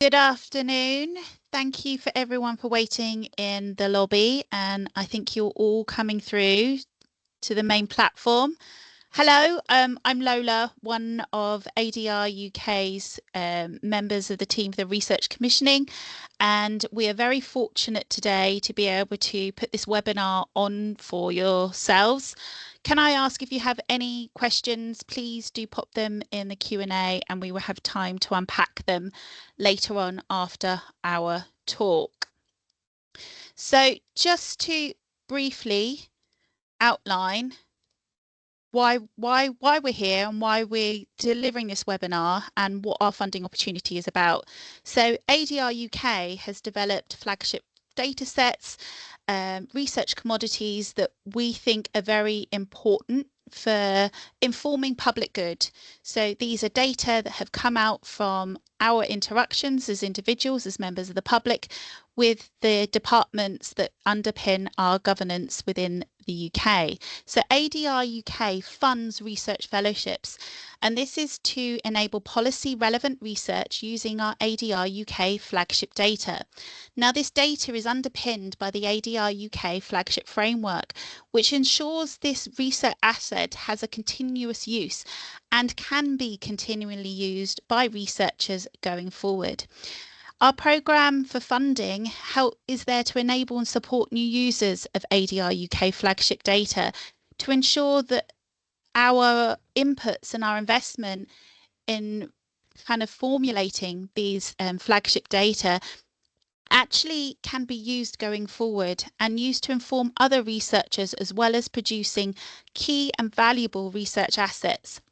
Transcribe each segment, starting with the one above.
Good afternoon. Thank you for everyone for waiting in the lobby, and I think you're all coming through to the main platform. Hello, I'm Lola, one of ADR UK's members of the team for the Research Commissioning, and we are very fortunate today to be able to put this webinar on for yourselves. Can I ask if you have any questions, please do pop them in the Q&A and we will have time to unpack them later on after our talk. So just to briefly outline why we're here and why we're delivering this webinar and what our funding opportunity is about. So ADR UK has developed flagship data sets, research commodities that we think are very important for informing public good. So these are data that have come out from our interactions as individuals, as members of the public, with the departments that underpin our governance within the UK. So ADR UK funds research fellowships, and this is to enable policy relevant research using our ADR UK flagship data. Now, this data is underpinned by the ADR UK flagship framework, which ensures this research asset has a continuous use and can be continually used by researchers going forward. Our programme for funding is there to enable and support new users of ADR UK flagship data to ensure that our inputs and our investment in kind of formulating these flagship data actually can be used going forward and used to inform other researchers as well as producing key and valuable research assets.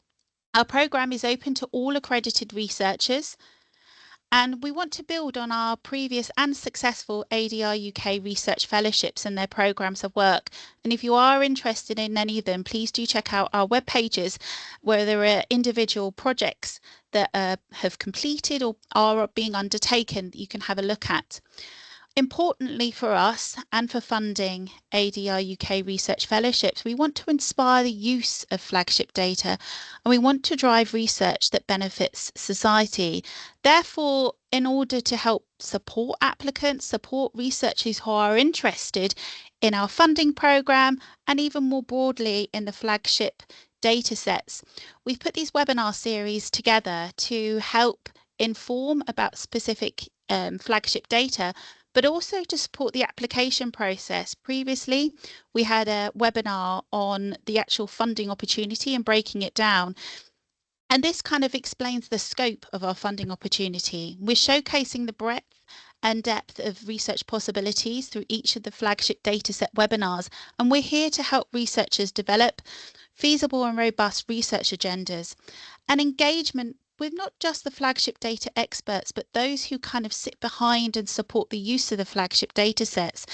Our programme is open to all accredited researchers, and we want to build on our previous and successful ADR UK Research Fellowships and their programmes of work. And if you are interested in any of them, please do check out our web pages where there are individual projects that have completed or are being undertaken that you can have a look at. Importantly for us and for funding ADR UK Research Fellowships, we want to inspire the use of flagship data and we want to drive research that benefits society. Therefore, in order to help support applicants, support researchers who are interested in our funding programme and even more broadly in the flagship data sets, we've put these webinar series together to help inform about specific flagship data, but also to support the application process. Previously, we had a webinar on the actual funding opportunity and breaking it down. And this kind of explains the scope of our funding opportunity. We're showcasing the breadth and depth of research possibilities through each of the flagship dataset webinars. And we're here to help researchers develop feasible and robust research agendas and engagement with not just the flagship data experts, but those who kind of sit behind and support the use of the flagship data sets.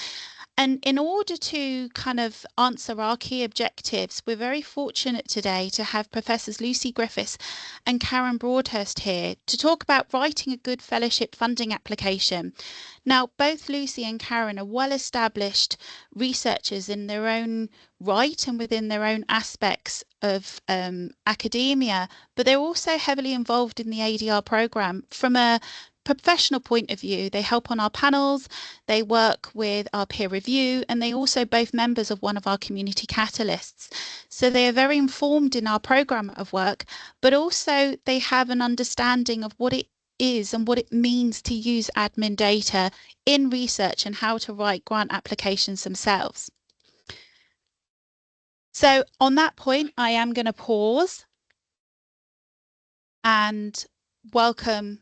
And in order to kind of answer our key objectives, we're very fortunate today to have Professors Lucy Griffiths and Karen Broadhurst here to talk about writing a good fellowship funding application. Now, both Lucy and Karen are well-established researchers in their own right and within their own aspects of academia, but they're also heavily involved in the ADR programme from a professional point of view. They help on our panels, they work with our peer review, and they also both members of one of our community catalysts. So they are very informed in our programme of work, but also they have an understanding of what it is and what it means to use admin data in research and how to write grant applications themselves. So on that point, I am going to pause and welcome.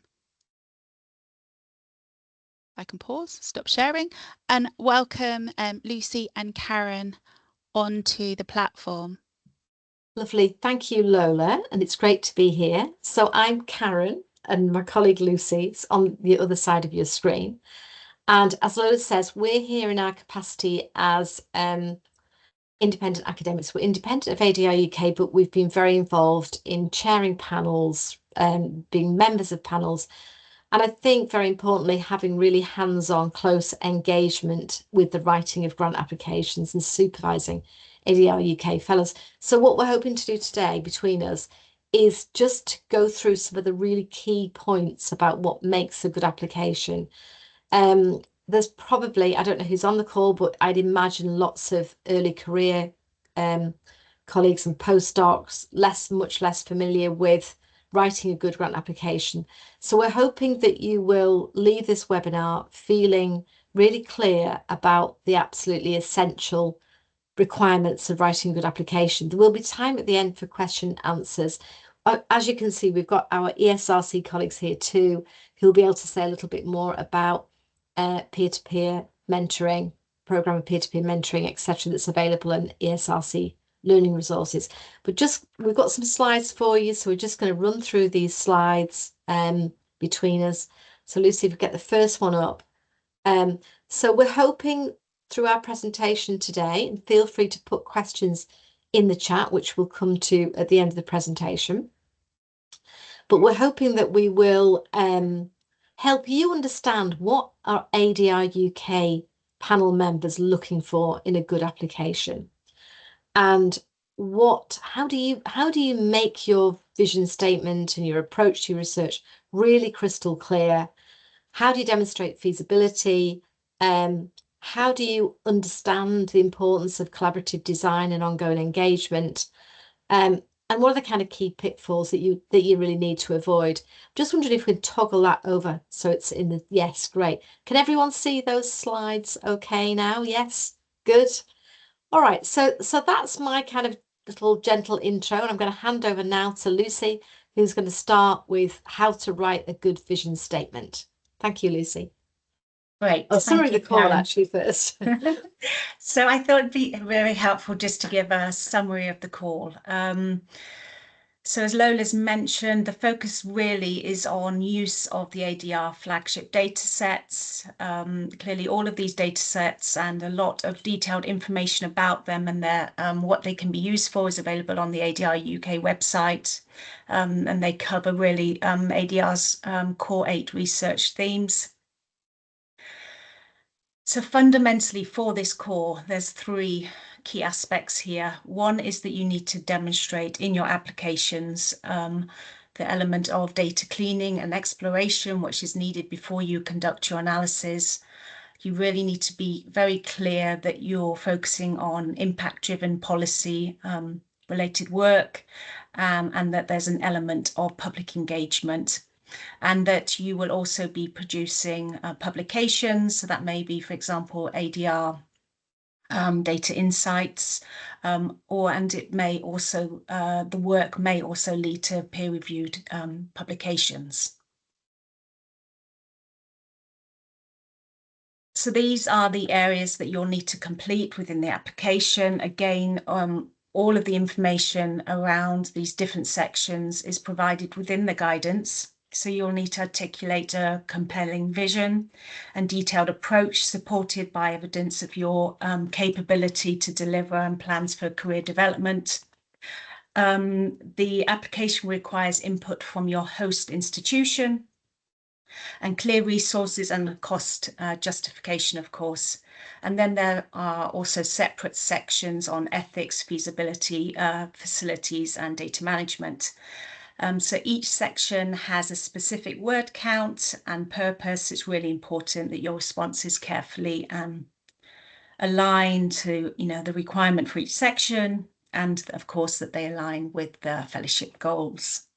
I can pause, stop sharing, and welcome Lucy and Karen onto the platform. Lovely. Thank you, Lola. And it's great to be here. So I'm Karen and my colleague Lucy's on the other side of your screen. And as Lola says, we're here in our capacity as independent academics. We're independent of ADR UK, but we've been very involved in chairing panels, being members of panels, and I think very importantly, having really hands-on close engagement with the writing of grant applications and supervising ADR UK fellows. So what we're hoping to do today between us is just to go through some of the really key points about what makes a good application. There's probably, I don't know who's on the call, but I'd imagine lots of early career colleagues and postdocs, much less familiar with writing a good grant application. So we're hoping that you will leave this webinar feeling really clear about the absolutely essential requirements of writing a good application. There will be time at the end for question and answers. As you can see, we've got our ESRC colleagues here too, who'll be able to say a little bit more about peer-to-peer mentoring, program of peer-to-peer mentoring, etc., that's available in ESRC learning resources. But we've got some slides for you, so we're just going to run through these slides between us. So Lucy, if we get the first one up. So we're hoping through our presentation today, and feel free to put questions in the chat, which we'll come to at the end of the presentation. But we're hoping that we will help you understand what are ADR UK panel members looking for in a good application, and how do you make your vision statement and your approach to your research really crystal clear? How do you demonstrate feasibility? How do you understand the importance of collaborative design and ongoing engagement? And what are the kind of key pitfalls that you really need to avoid? Just wondering if we could toggle that over so it's in the, yes, great. Can everyone see those slides okay now? Yes, good. All right, so that's my kind of little gentle intro, and I'm going to hand over now to Lucy, who's going to start with how to write a good vision statement. Thank you, Lucy. Great. Oh, summary the call Karen. actually first. So I thought it'd be very helpful just to give a summary of the call. So as Lola's mentioned, the focus really is on use of the ADR flagship data sets. Clearly all of these data sets and a lot of detailed information about them and their what they can be used for is available on the ADR UK website. And they cover really ADR's core 8 research themes. So fundamentally for this core, there's 3 key aspects here. One is that you need to demonstrate in your applications the element of data cleaning and exploration, which is needed before you conduct your analysis. You really need to be very clear that you're focusing on impact-driven policy related work and that there's an element of public engagement. And that you will also be producing publications. So that may be, for example, ADR data insights, and it may also, the work may also lead to peer-reviewed publications. So these are the areas that you'll need to complete within the application. Again, all of the information around these different sections is provided within the guidance. So you'll need to articulate a compelling vision and detailed approach supported by evidence of your capability to deliver and plans for career development. The application requires input from your host institution and clear resources and cost justification, of course. And then there are also separate sections on ethics, feasibility, facilities and data management. So each section has a specific word count and purpose. It's really important that your response is carefully aligned to, the requirement for each section, and of course that they align with the fellowship goals.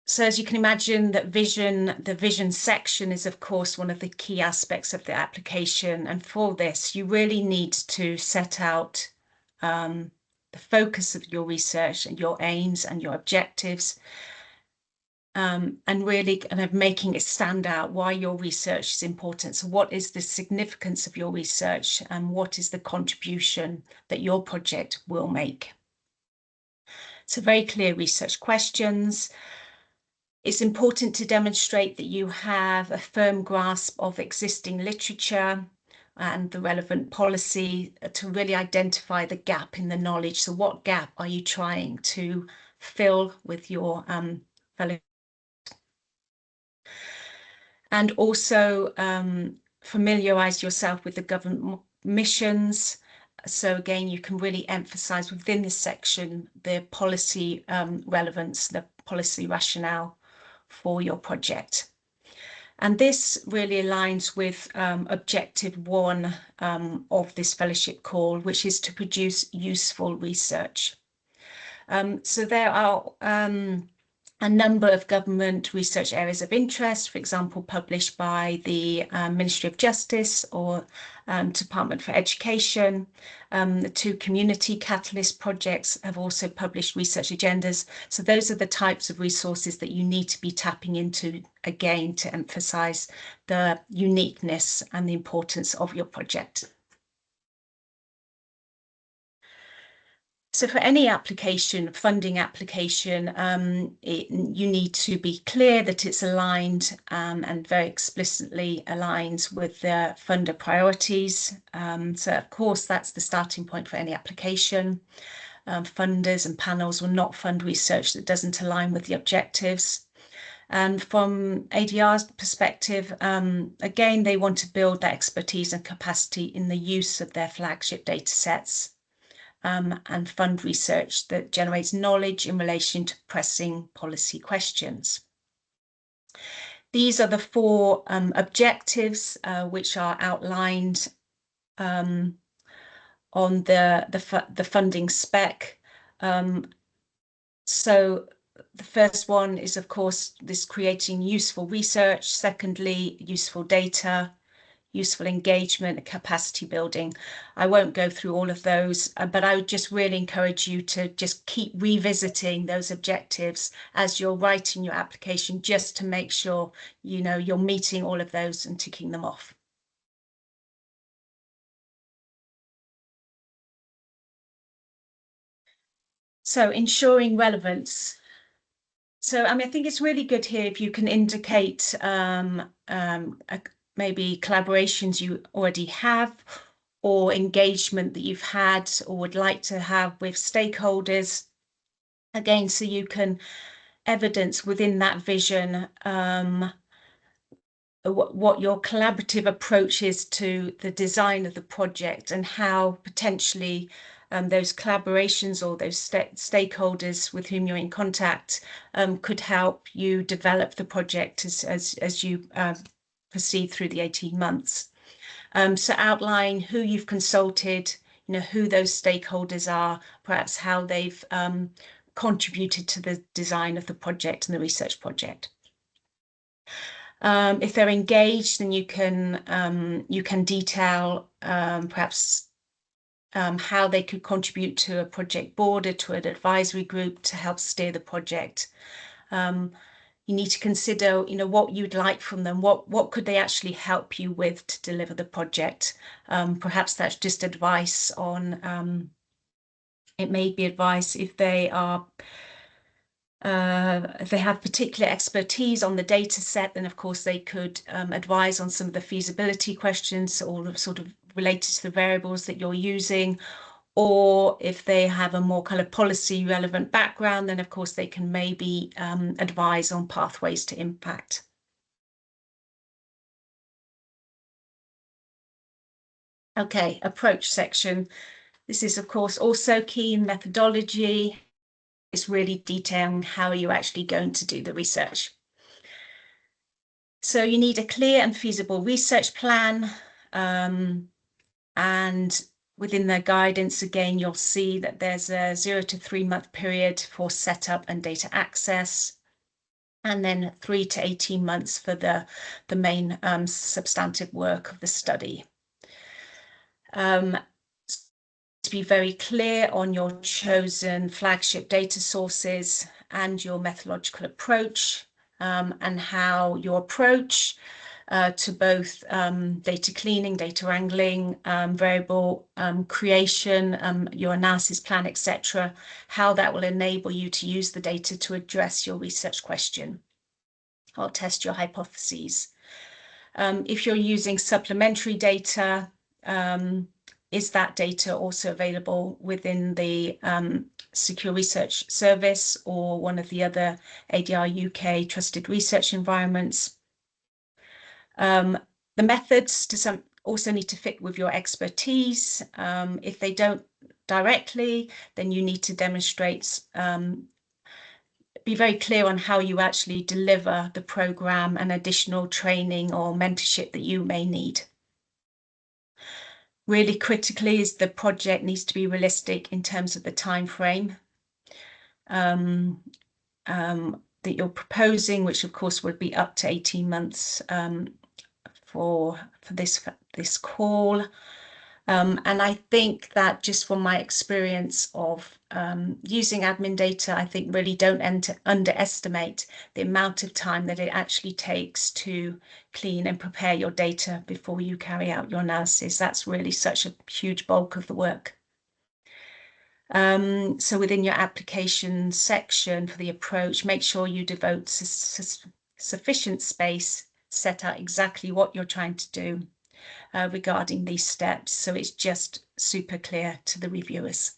So as you can imagine, that the vision section is of course one of the key aspects of the application. And for this, you really need to set out the focus of your research and your aims and your objectives, and really kind of making it stand out why your research is important. So what is the significance of your research and what is the contribution that your project will make? So very clear research questions. It's important to demonstrate that you have a firm grasp of existing literature and the relevant policy to really identify the gap in the knowledge. So what gap are you trying to fill with your fellow? And also familiarize yourself with the government missions So again, you can really emphasize within this section the policy relevance, the policy rationale for your project. And this really aligns with objective 1 of this fellowship call, which is to produce useful research. So there are a number of government research areas of interest, for example, published by the Ministry of Justice or Department for Education. The 2 community catalyst projects have also published research agendas. So those are the types of resources that you need to be tapping into, again, to emphasize the uniqueness and the importance of your project. So for any application, funding application, you need to be clear that it's aligned and very explicitly aligns with the funder priorities. So of course, that's the starting point for any application. Funders and panels will not fund research that doesn't align with the objectives. And from ADR's perspective, again, they want to build that expertise and capacity in the use of their flagship data sets. And fund research that generates knowledge in relation to pressing policy questions. These are the 4 objectives which are outlined on the funding spec. So the first one is, of course, this creating useful research. Secondly, useful data. Useful engagement, capacity building. I won't go through all of those, but I would just really encourage you to just keep revisiting those objectives as you're writing your application, just to make sure you're meeting all of those and ticking them off. So ensuring relevance. So I think it's really good here if you can indicate maybe collaborations you already have or engagement that you've had or would like to have with stakeholders. Again, so you can evidence within that vision what your collaborative approach is to the design of the project and how potentially those collaborations or those stakeholders with whom you're in contact could help you develop the project as you proceed through the 18 months. So outline who you've consulted, who those stakeholders are, perhaps how they've contributed to the design of the project and the research project. If they're engaged, then you can detail perhaps how they could contribute to a project board or to an advisory group to help steer the project. You need to consider, what you'd like from them. What could they actually help you with to deliver the project? Perhaps that's just advice on. It may be advice if they are. If they have particular expertise on the data set, then of course they could advise on some of the feasibility questions or sort of related to the variables that you're using. Or if they have a more kind of policy relevant background, then of course they can maybe advise on pathways to impact. Okay, approach section. This is of course also key in methodology. It's really detailing how you're actually going to do the research. So you need a clear and feasible research plan. And within the guidance, again, you'll see that there's a 0 to 3 month period for setup and data access, and then 3 to 18 months for the main substantive work of the study. To be very clear on your chosen flagship data sources and your methodological approach, and how your approach to both data cleaning, data wrangling, variable creation, your analysis plan, etc., how that will enable you to use the data to address your research question or test your hypotheses. If you're using supplementary data, is that data also available within the Secure Research Service or one of the other ADR UK trusted research environments? The methods, to also need to fit with your expertise. If they don't directly, then you need to demonstrate, be very clear on how you actually deliver the program and additional training or mentorship that you may need. Really critically is the project needs to be realistic in terms of the time frame that you're proposing, which of course would be up to 18 months for this call. And I think that just from my experience of using admin data, I think really don't underestimate the amount of time that it actually takes to clean and prepare your data before you carry out your analysis. That's really such a huge bulk of the work. So within your application section for the approach, make sure you devote sufficient space, set out exactly what you're trying to do regarding these steps, so it's just super clear to the reviewers.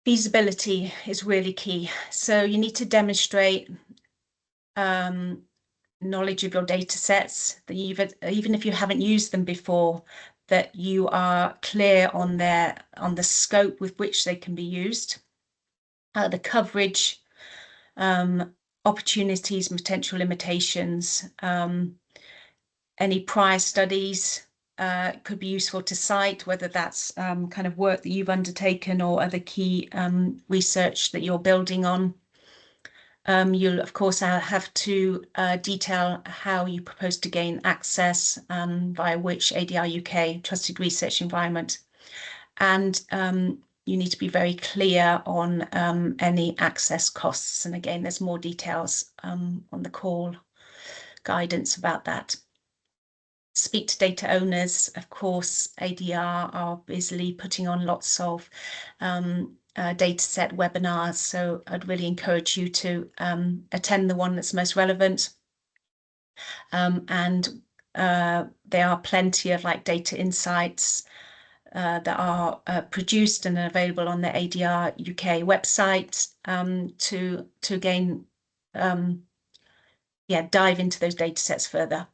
Feasibility is really key. So you need to demonstrate knowledge of your data sets, that even if you haven't used them before, that you are clear on the scope with which they can be used, the coverage, opportunities, potential limitations, any prior studies could be useful to cite, whether that's kind of work that you've undertaken or other key research that you're building on. You'll, of course, have to detail how you propose to gain access via which ADR UK trusted research environment. And you need to be very clear on any access costs. And again, there's more details on the call guidance about that. Speak to data owners. Of course, ADR are busily putting on lots of dataset webinars, so I'd really encourage you to attend the one that's most relevant. And there are plenty of like data insights that are produced and available on the ADR UK website to again dive into those data sets further.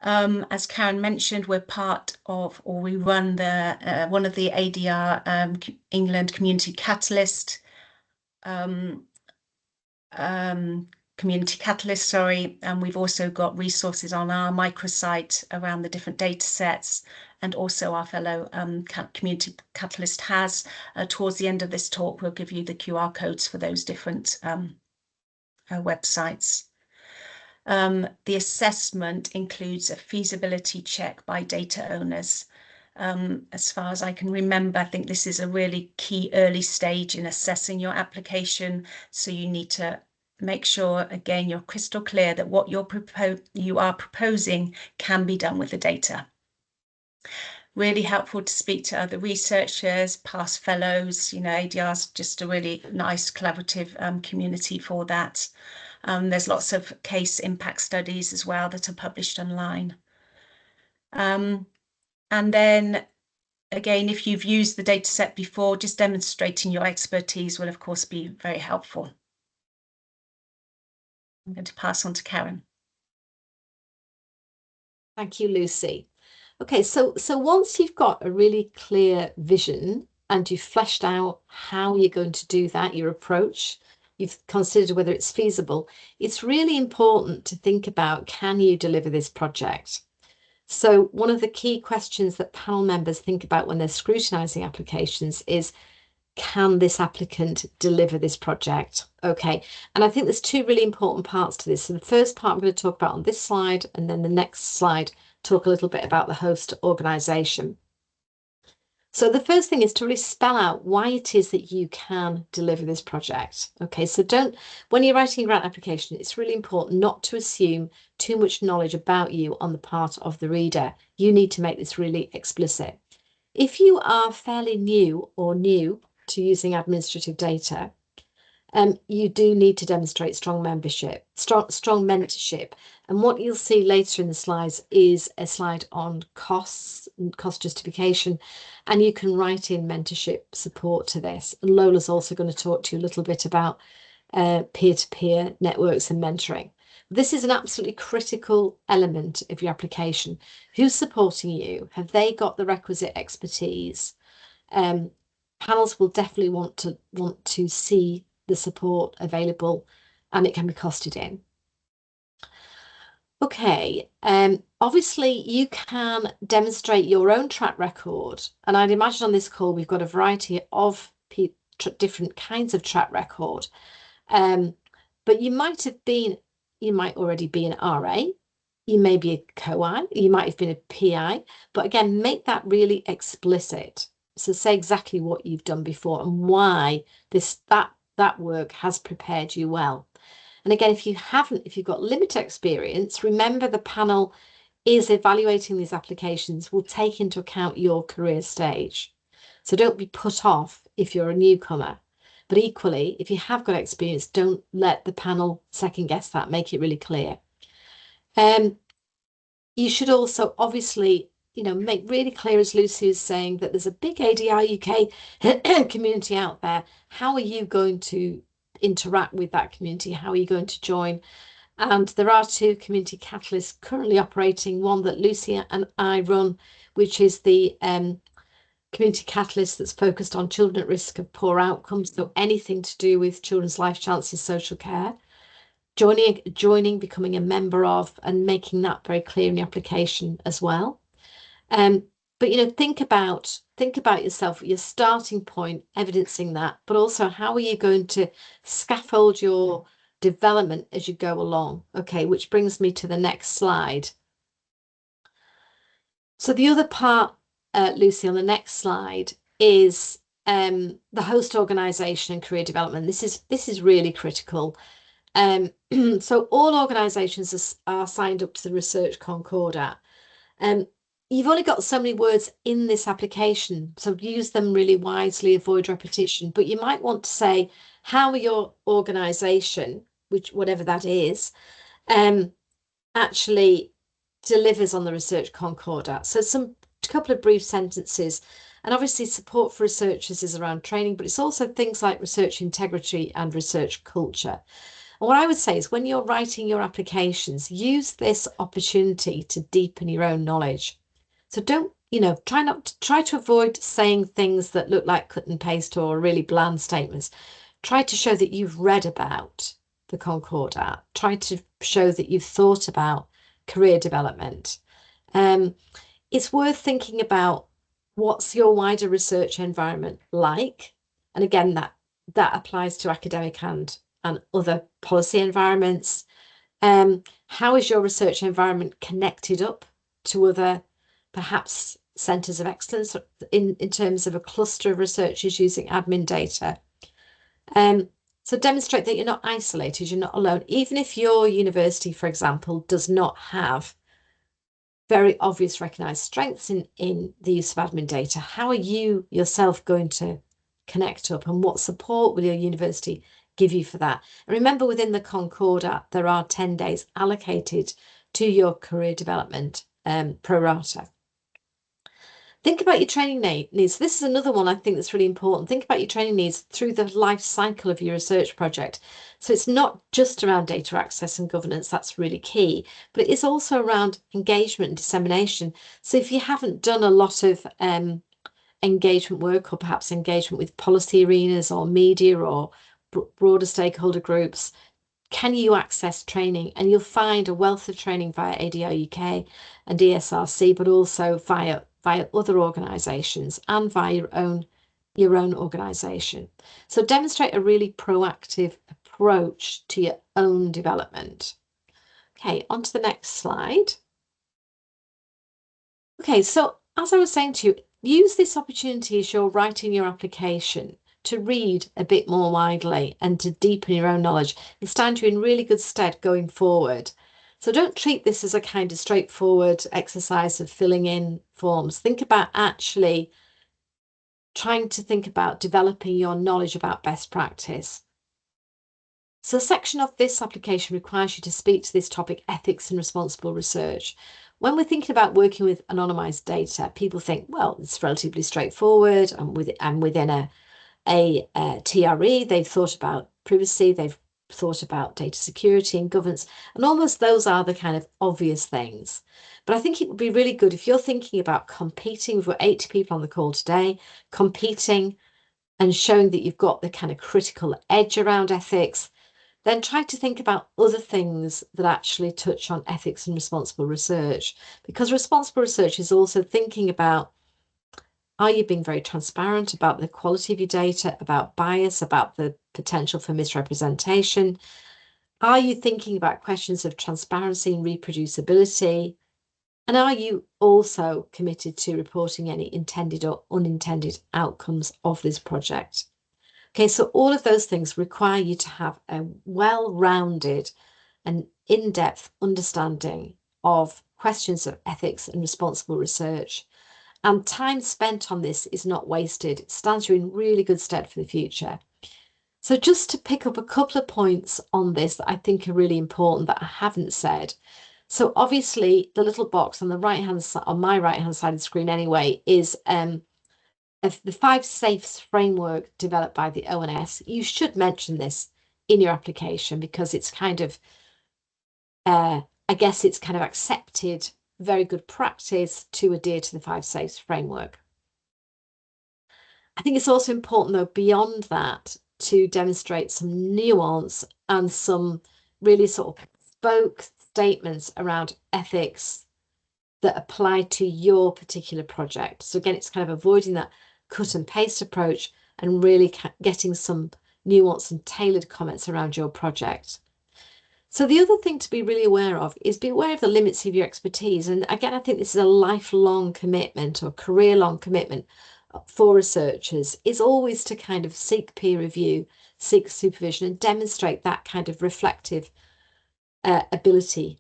As Karen mentioned, we're part of, or we run the one of the ADR England Community Catalyst and we've also got resources on our microsite around the different data sets, and also our fellow Community Catalyst has. Towards the end of this talk, we'll give you the QR codes for those different websites. The assessment includes a feasibility check by data owners. As far as I can remember, I think this is a really key early stage in assessing your application. So you need to make sure, again, you're crystal clear that what you are proposing can be done with the data. Really helpful to speak to other researchers, past fellows. You know, ADR is just a really nice collaborative community for that. There's lots of case impact studies as well that are published online. And then, again, if you've used the data set before, just demonstrating your expertise will, of course, be very helpful. I'm going to pass on to Karen. Thank you, Lucy. Okay, so once you've got a really clear vision and you've fleshed out how you're going to do that, your approach, you've considered whether it's feasible, it's really important to think about, can you deliver this project? So one of the key questions that panel members think about when they're scrutinising applications is, can this applicant deliver this project? Okay, and I think there's two really important parts to this. So the first part I'm going to talk about on this slide, and then the next slide talk a little bit about the host organisation. So the first thing is to really spell out why it is that you can deliver this project. Okay, so when you're writing a grant application, it's really important not to assume too much knowledge about you on the part of the reader. You need to make this really explicit. If you are fairly new to using administrative data, you do need to demonstrate strong mentorship. And what you'll see later in the slides is a slide on costs and cost justification, and you can write in mentorship support to this. And Lola's also going to talk to you a little bit about peer-to-peer networks and mentoring. This is an absolutely critical element of your application. Who's supporting you? Have they got the requisite expertise? Panels will definitely want to see the support available, and it can be costed in. Okay, obviously you can demonstrate your own track record, and I'd imagine on this call we've got a variety of different kinds of track record. But you might already be an RA, you may be a co-I, you might have been a PI, but again, make that really explicit. So say exactly what you've done before and why that work has prepared you well. And again, if you've got limited experience, remember the panel is evaluating these applications, will take into account your career stage. So don't be put off if you're a newcomer. But equally, if you have got experience, don't let the panel second guess that, make it really clear. You should also obviously, make really clear, as Lucy is saying, that there's a big ADR UK community out there. How are you going to interact with that community? How are you going to join? And there are 2 community catalysts currently operating, one that Lucy and I run, which is the community catalyst that's focused on children at risk of poor outcomes, so anything to do with children's life chances, social care. Joining, becoming a member of, and making that very clear in the application as well. But think about yourself, your starting point, evidencing that, but also how are you going to scaffold your development as you go along? Okay, which brings me to the next slide. So the other part, Lucy, on the next slide is the host organisation and career development. This is really critical. So all organisations are signed up to the Research Concordat. You've only got so many words in this application, so use them really wisely, avoid repetition. But you might want to say how your organisation, whatever that is, actually delivers on the Research Concordat. So a couple of brief sentences. And obviously support for researchers is around training, but it's also things like research integrity and research culture. And what I would say is when you're writing your applications, use this opportunity to deepen your own knowledge. So don't, try to avoid saying things that look like cut and paste or really bland statements. Try to show that you've read about the Concordat. Try to show that you've thought about career development. It's worth thinking about what's your wider research environment like. And again, that applies to academic and other policy environments. How is your research environment connected up to other, perhaps, centres of excellence in terms of a cluster of researchers using admin data? So demonstrate that you're not isolated, you're not alone. Even if your university, for example, does not have very obvious recognised strengths in the use of admin data, how are you yourself going to connect up, and what support will your university give you for that? And remember, within the Concordat, there are 10 days allocated to your career development pro rata. Think about your training needs. This is another one I think that's really important. Think about your training needs through the life cycle of your research project. So it's not just around data access and governance, that's really key, but it is also around engagement and dissemination. So if you haven't done a lot of engagement work, or perhaps engagement with policy arenas or media or broader stakeholder groups, can you access training? And you'll find a wealth of training via ADR UK and ESRC, but also via other organisations and via your own organisation. So demonstrate a really proactive approach to your own development. Okay, on to the next slide. Okay, so as I was saying to you, use this opportunity as you're writing your application to read a bit more widely and to deepen your own knowledge. It'll stand you in really good stead going forward. So don't treat this as a kind of straightforward exercise of filling in forms. Think about actually trying to think about developing your knowledge about best practice. So a section of this application requires you to speak to this topic, ethics and responsible research. When we're thinking about working with anonymised data, people think, well, it's relatively straightforward, and within a TRE, they've thought about privacy, they've thought about data security and governance, and almost those are the kind of obvious things. But I think it would be really good if you're thinking about competing. We've got 80 people on the call today, competing and showing that you've got the kind of critical edge around ethics. Then try to think about other things that actually touch on ethics and responsible research, because responsible research is also thinking about, are you being very transparent about the quality of your data, about bias, about the potential for misrepresentation? Are you thinking about questions of transparency and reproducibility? And are you also committed to reporting any intended or unintended outcomes of this project? Okay, so all of those things require you to have a well-rounded and in-depth understanding of questions of ethics and responsible research. And time spent on this is not wasted. It stands you in really good stead for the future. So just to pick up a couple of points on this that I think are really important that I haven't said. So obviously the little box on the right-hand side, on my right-hand side of the screen anyway, is the 5 safes framework developed by the ONS. You should mention this in your application because it's kind of, I guess it's kind of accepted, very good practice to adhere to the 5 safes framework. I think it's also important though, beyond that, to demonstrate some nuance and some really sort of spoke statements around ethics that apply to your particular project. So again, it's kind of avoiding that cut and paste approach and really getting some nuance and tailored comments around your project. So the other thing to be really aware of is be aware of the limits of your expertise. And again, I think this is a lifelong commitment or career-long commitment for researchers, is always to kind of seek peer review, seek supervision, and demonstrate that kind of reflective ability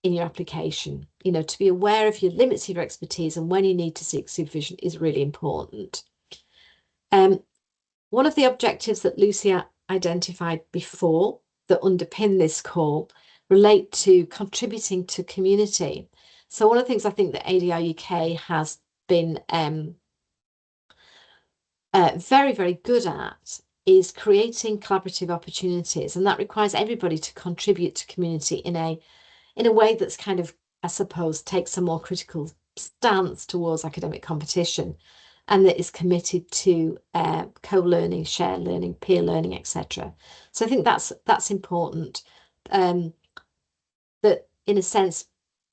in your application. You know, to be aware of your limits of your expertise and when you need to seek supervision is really important. One of the objectives that Lucy identified before that underpin this call relate to contributing to community. So one of the things I think that ADR UK has been very, very good at is creating collaborative opportunities, and that requires everybody to contribute to community in a way that's kind of, I suppose, takes a more critical stance towards academic competition, and that is committed to co-learning, shared learning, peer learning, etc. So I think that's important. That in a sense,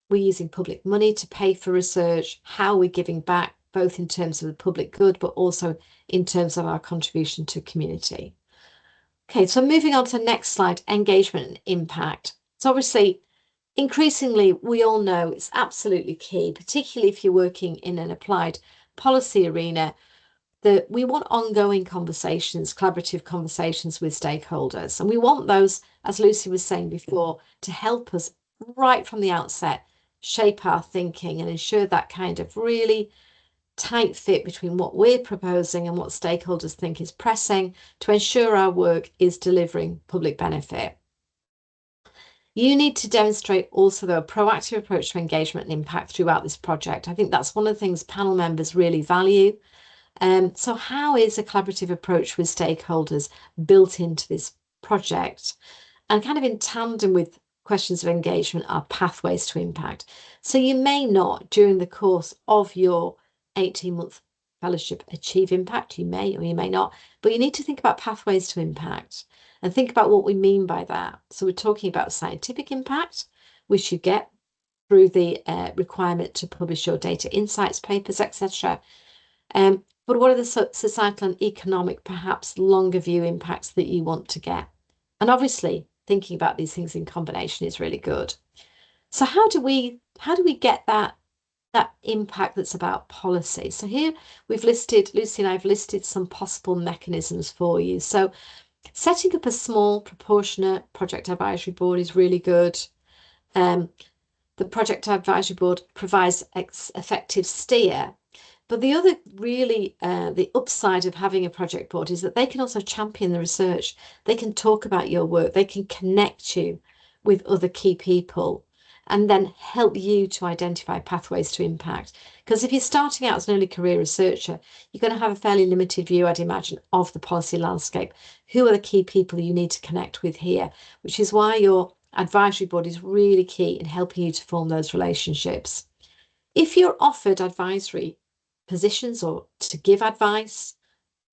we're using public money to pay for research, how we're giving back, both in terms of the public good, but also in terms of our contribution to community. Okay, so moving on to the next slide, engagement and impact. So obviously, increasingly, we all know it's absolutely key, particularly if you're working in an applied policy arena, that we want ongoing conversations, collaborative conversations with stakeholders. And we want those, as Lucy was saying before, to help us right from the outset, shape our thinking and ensure that kind of really tight fit between what we're proposing and what stakeholders think is pressing to ensure our work is delivering public benefit. You need to demonstrate also, though, a proactive approach to engagement and impact throughout this project. I think that's one of the things panel members really value. So how is a collaborative approach with stakeholders built into this project? And kind of in tandem with questions of engagement are pathways to impact. So you may not, during the course of your 18-month fellowship, achieve impact. You may or you may not, but you need to think about pathways to impact and think about what we mean by that. So we're talking about scientific impact, which you get through the requirement to publish your data insights papers, etc. But what are the societal and economic, perhaps longer view impacts that you want to get? And obviously, thinking about these things in combination is really good. So how do we get that impact that's about policy? So here we've listed, Lucy and I have listed some possible mechanisms for you. So setting up a small proportionate project advisory board is really good. The project advisory board provides effective steer. But the other really, the upside of having a project board is that they can also champion the research. They can talk about your work. They can connect you with other key people. and then help you to identify pathways to impact. Because if you're starting out as an early career researcher, you're going to have a fairly limited view, I'd imagine, of the policy landscape. Who are the key people you need to connect with here? Which is why your advisory board is really key in helping you to form those relationships. If you're offered advisory positions or to give advice,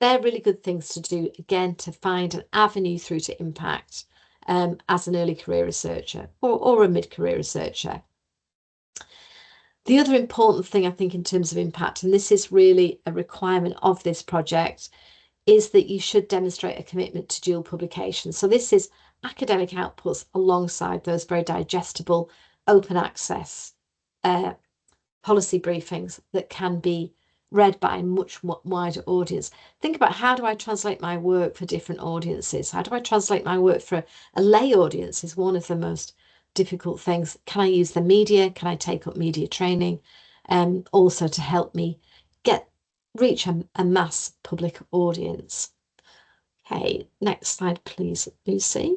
they're really good things to do, again, to find an avenue through to impact as an early career researcher or a mid-career researcher. The other important thing, I think, in terms of impact, and this is really a requirement of this project, is that you should demonstrate a commitment to dual publication. So this is academic outputs alongside those very digestible open access policy briefings that can be read by a much wider audience. Think about, how do I translate my work for different audiences? How do I translate my work for a lay audience is one of the most difficult things. Can I use the media? Can I take up media training? Also to help me reach a mass public audience. Okay, next slide, please, Lucy.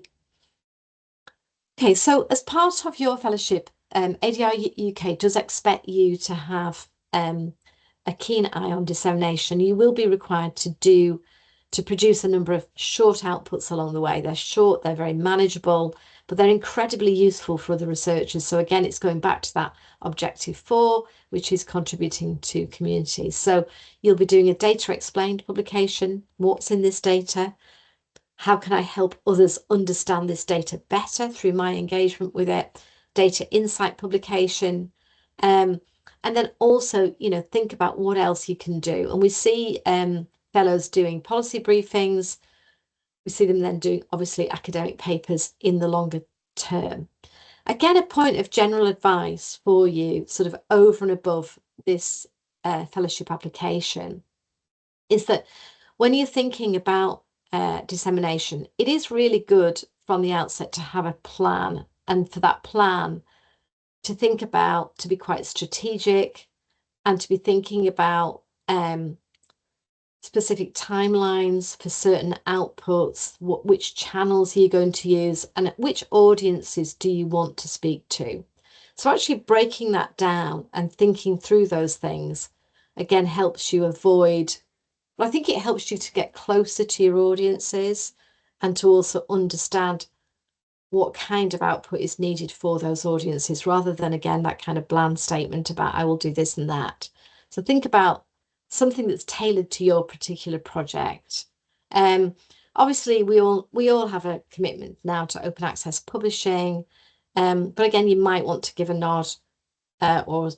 Okay, so as part of your fellowship, ADR UK does expect you to have a keen eye on dissemination. You will be required to produce a number of short outputs along the way. They're short, they're very manageable, but they're incredibly useful for other researchers. So again, it's going back to that objective 4, which is contributing to communities. So you'll be doing a data explained publication. What's in this data? How can I help others understand this data better through my engagement with it? Data insight publication. And then also, think about what else you can do. And we see fellows doing policy briefings. We see them then doing, obviously, academic papers in the longer term. Again, a point of general advice for you, sort of over and above this fellowship application, is that when you're thinking about dissemination, it is really good from the outset to have a plan, and for that plan to think about, to be quite strategic, and to be thinking about specific timelines for certain outputs, which channels are you going to use, and which audiences do you want to speak to. So actually breaking that down and thinking through those things, again, helps you avoid, well, I think it helps you to get closer to your audiences and to also understand what kind of output is needed for those audiences, rather than, again, that kind of bland statement about I will do this and that. So think about something that's tailored to your particular project. Obviously, we all have a commitment now to open access publishing, but again, you might want to give a nod or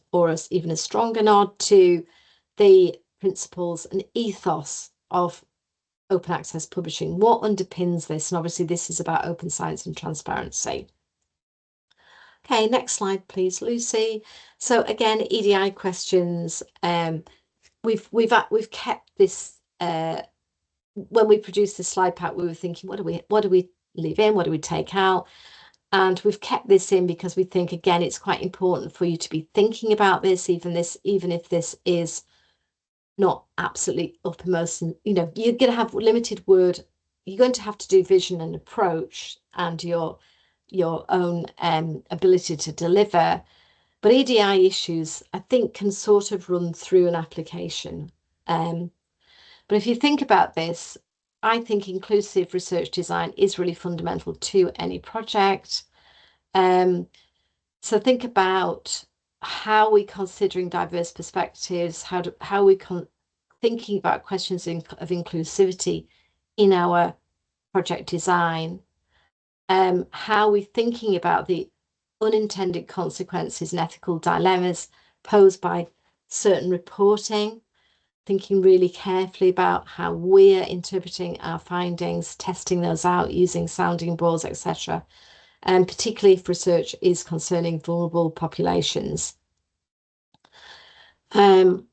even a stronger nod to the principles and ethos of open access publishing. What underpins this? And obviously this is about open science and transparency. Okay, next slide, please, Lucy. So again, EDI questions. We've kept this. When we produced this slide pack, we were thinking, what do we leave in? What do we take out? And we've kept this in because we think, again, it's quite important for you to be thinking about this, even if this is not absolutely uppermost, and you're going to have limited word. You're going to have to do vision and approach and your own ability to deliver. But EDI issues, I think, can sort of run through an application. But if you think about this, I think inclusive research design is really fundamental to any project. So think about how we're considering diverse perspectives, how we thinking about questions of inclusivity in our project design, how we're thinking about the unintended consequences and ethical dilemmas posed by certain reporting, thinking really carefully about how we're interpreting our findings, testing those out using sounding boards, etc. And particularly if research is concerning vulnerable populations. Think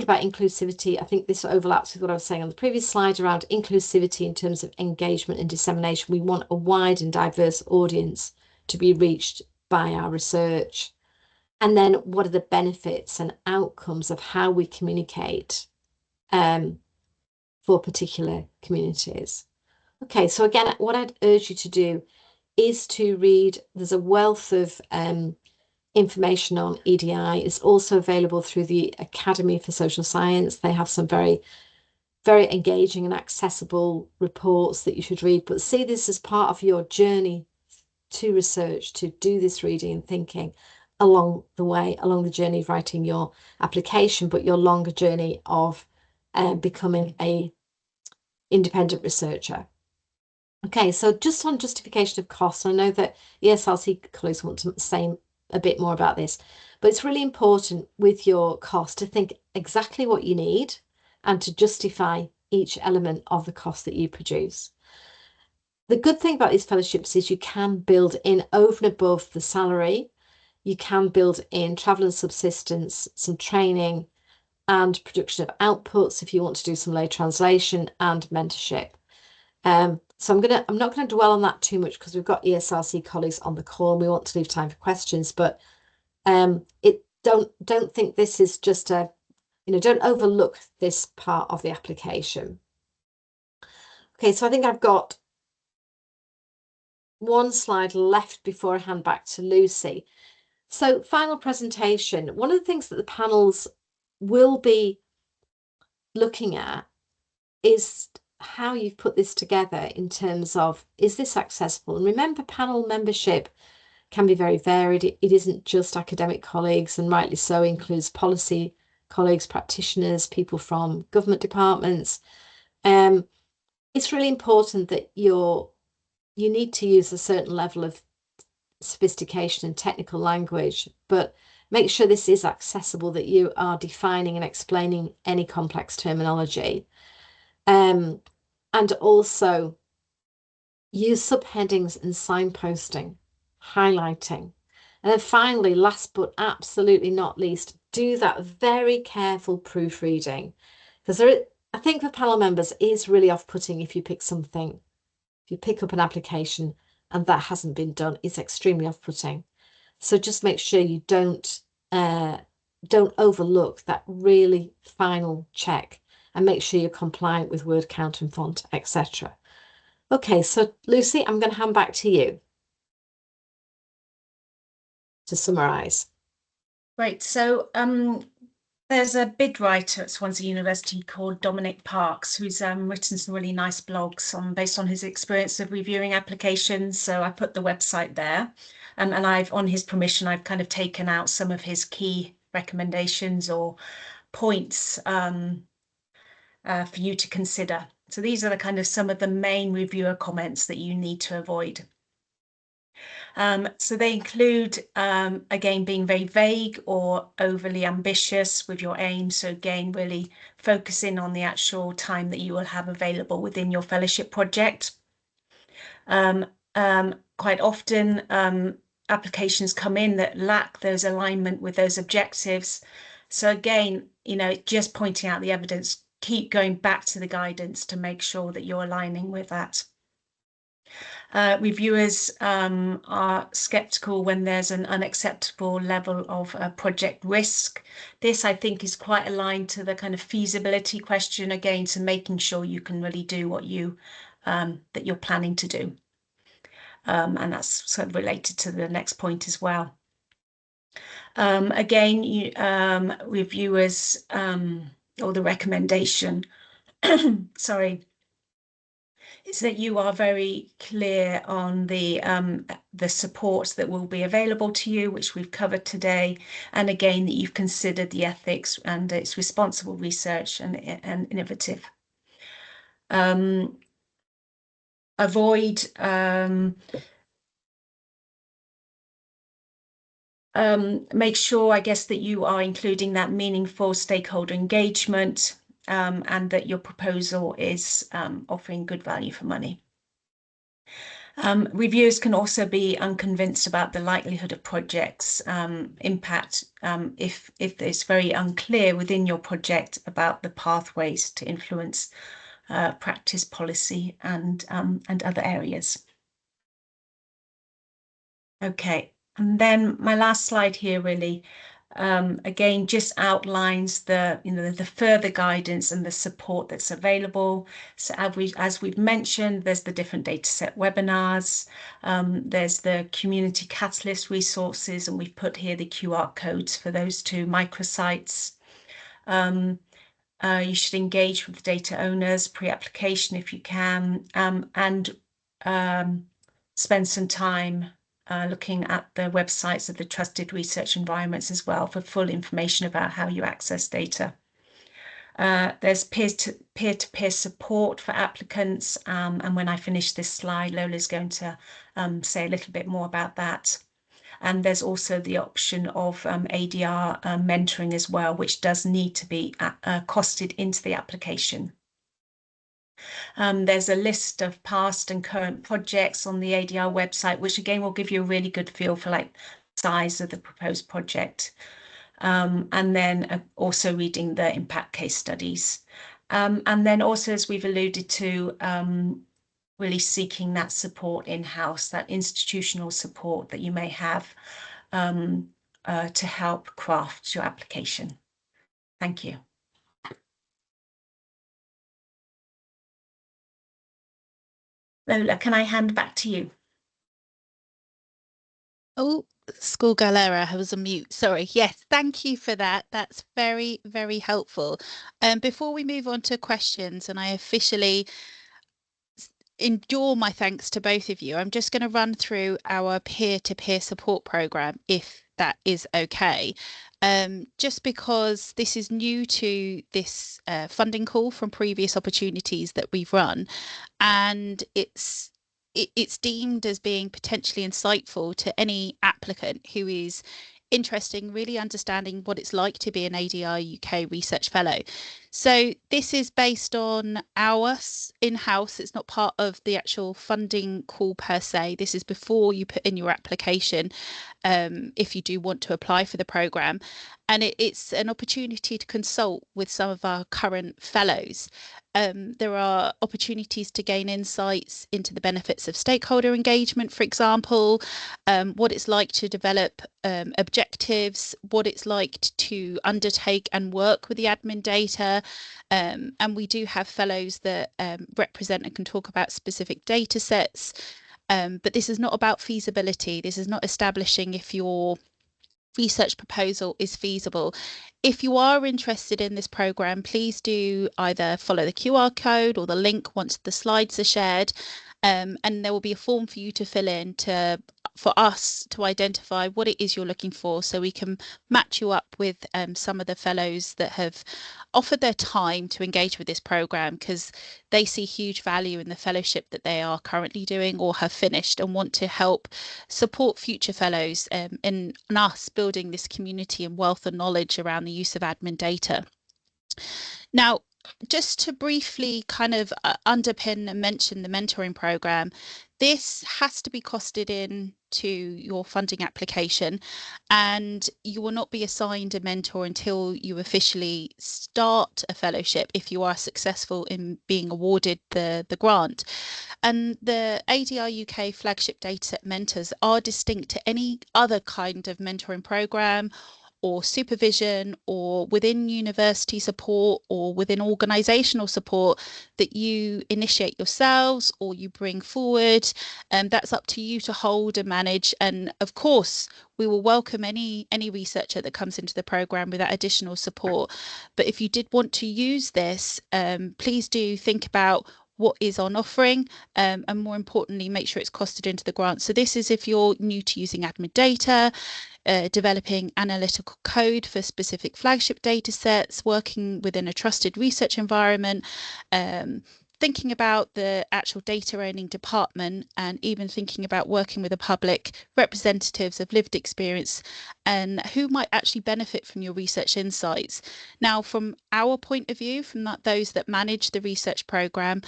about inclusivity. I think this overlaps with what I was saying on the previous slide around inclusivity in terms of engagement and dissemination. We want a wide and diverse audience to be reached by our research. And then what are the benefits and outcomes of how we communicate for particular communities? Okay, so again, what I'd urge you to do is to read. There's a wealth of information on EDI. It's also available through the Academy for Social Science. They have some very, very engaging and accessible reports that you should read, but see this as part of your journey to research, to do this reading and thinking along the way, along the journey of writing your application, but your longer journey of becoming a independent researcher. Okay, so just on justification of cost, I know that ESRC colleagues want to say a bit more about this, but it's really important with your cost to think exactly what you need and to justify each element of the cost that you produce. The good thing about these fellowships is you can build in over and above the salary, you can build in travel and subsistence, some training and production of outputs if you want to do some lay translation and mentorship. So I'm not going to dwell on that too much because we've got ESRC colleagues on the call and we want to leave time for questions, but don't think this is just don't overlook this part of the application. Okay, so I think I've got one slide left before I hand back to Lucy. So final presentation. One of the things that the panels will be looking at is how you've put this together in terms of, is this accessible? And remember, panel membership can be very varied. It isn't just academic colleagues, and rightly so, includes policy colleagues, practitioners, people from government departments. It's really important that you need to use a certain level of sophistication and technical language, but make sure this is accessible, that you are defining and explaining any complex terminology. And also use subheadings and signposting, highlighting. And then finally, last but absolutely not least, do that very careful proofreading. Because I think for panel members, it is really off-putting if you pick up an application and that hasn't been done. It's extremely off-putting. So just make sure you don't overlook that really final check, and make sure you're compliant with word count and font, etc. Okay, so Lucy, I'm going to hand back to you to summarise. Great. So there's a bid writer at Swansea University called Dominic Parks, who's written some really nice blogs based on his experience of reviewing applications. So I put the website there, and on his permission, I've kind of taken out some of his key recommendations or points for you to consider. So these are the kind of some of the main reviewer comments that you need to avoid. So they include, again, being very vague or overly ambitious with your aim. So again, really focusing on the actual time that you will have available within your fellowship project. Quite often, applications come in that lack those alignment with those objectives. So again, just pointing out the evidence, keep going back to the guidance to make sure that you're aligning with that. Reviewers are skeptical when there's an unacceptable level of project risk. This, I think, is quite aligned to the kind of feasibility question, again, to making sure you can really do what that you're planning to do. And that's sort of related to the next point as well. Again, reviewers, or the recommendation, sorry, is that you are very clear on the support that will be available to you, which we've covered today, and again that you've considered the ethics and it's responsible research and innovative. Avoid make sure, I guess, that you are including that meaningful stakeholder engagement, and that your proposal is offering good value for money. Reviewers can also be unconvinced about the likelihood of projects impact if it's very unclear within your project about the pathways to influence practice, policy, and other areas. Okay, and then my last slide here really again, just outlines the further guidance and the support that's available. So as we've mentioned, there's the different dataset webinars, there's the community catalyst resources, and we've put here the QR codes for those two microsites. You should engage with the data owners pre-application if you can, and spend some time looking at the websites of the trusted research environments as well for full information about how you access data. There's peer-to-peer support for applicants, and when I finish this slide, Lola's going to say a little bit more about that. And there's also the option of ADR mentoring as well, which does need to be costed into the application. There's a list of past and current projects on the ADR website, which again will give you a really good feel for like the size of the proposed project. And then also reading the impact case studies. And then also, as we've alluded to, really seeking that support in-house, that institutional support that you may have to help craft your application. Thank you. Lola, can I hand back to you? Oh, schoolgirl error, I was on mute. Sorry. Yes, thank you for that. That's very, very helpful. Before we move on to questions, and I officially endure my thanks to both of you, I'm just going to run through our peer-to-peer support program, if that is okay. Just because this is new to this funding call from previous opportunities that we've run, and it's deemed as being potentially insightful to any applicant who is interested in really understanding what it's like to be an ADR UK Research Fellow. So this is based on ours in-house. It's not part of the actual funding call per se. This is before you put in your application, if you do want to apply for the programme. And it's an opportunity to consult with some of our current fellows. There are opportunities to gain insights into the benefits of stakeholder engagement, for example, what it's like to develop objectives, what it's like to undertake and work with the admin data. And we do have fellows that represent and can talk about specific data sets. But this is not about feasibility. This is not establishing if your research proposal is feasible. If you are interested in this program, please do either follow the QR code or the link once the slides are shared, and there will be a form for you to fill in for us to identify what it is you're looking for, so we can match you up with some of the fellows that have offered their time to engage with this program, because they see huge value in the fellowship that they are currently doing or have finished, and want to help support future fellows in us building this community and wealth of knowledge around the use of admin data. Now, just to briefly kind of underpin and mention the mentoring program, this has to be costed in to your funding application, and you will not be assigned a mentor until you officially start a fellowship if you are successful in being awarded the grant. And the ADR UK flagship dataset mentors are distinct to any other kind of mentoring program or supervision or within university support or within organisational support that you initiate yourselves or you bring forward. That's up to you to hold and manage. And of course, we will welcome any researcher that comes into the programme with that additional support. But if you did want to use this, please do think about what is on offering, and more importantly, make sure it's costed into the grant. So this is if you're new to using admin data, developing analytical code for specific flagship data sets, working within a trusted research environment, thinking about the actual data owning department, and even thinking about working with the public, representatives of lived experience, and who might actually benefit from your research insights. Now, from our point of view, from those that manage the research programme,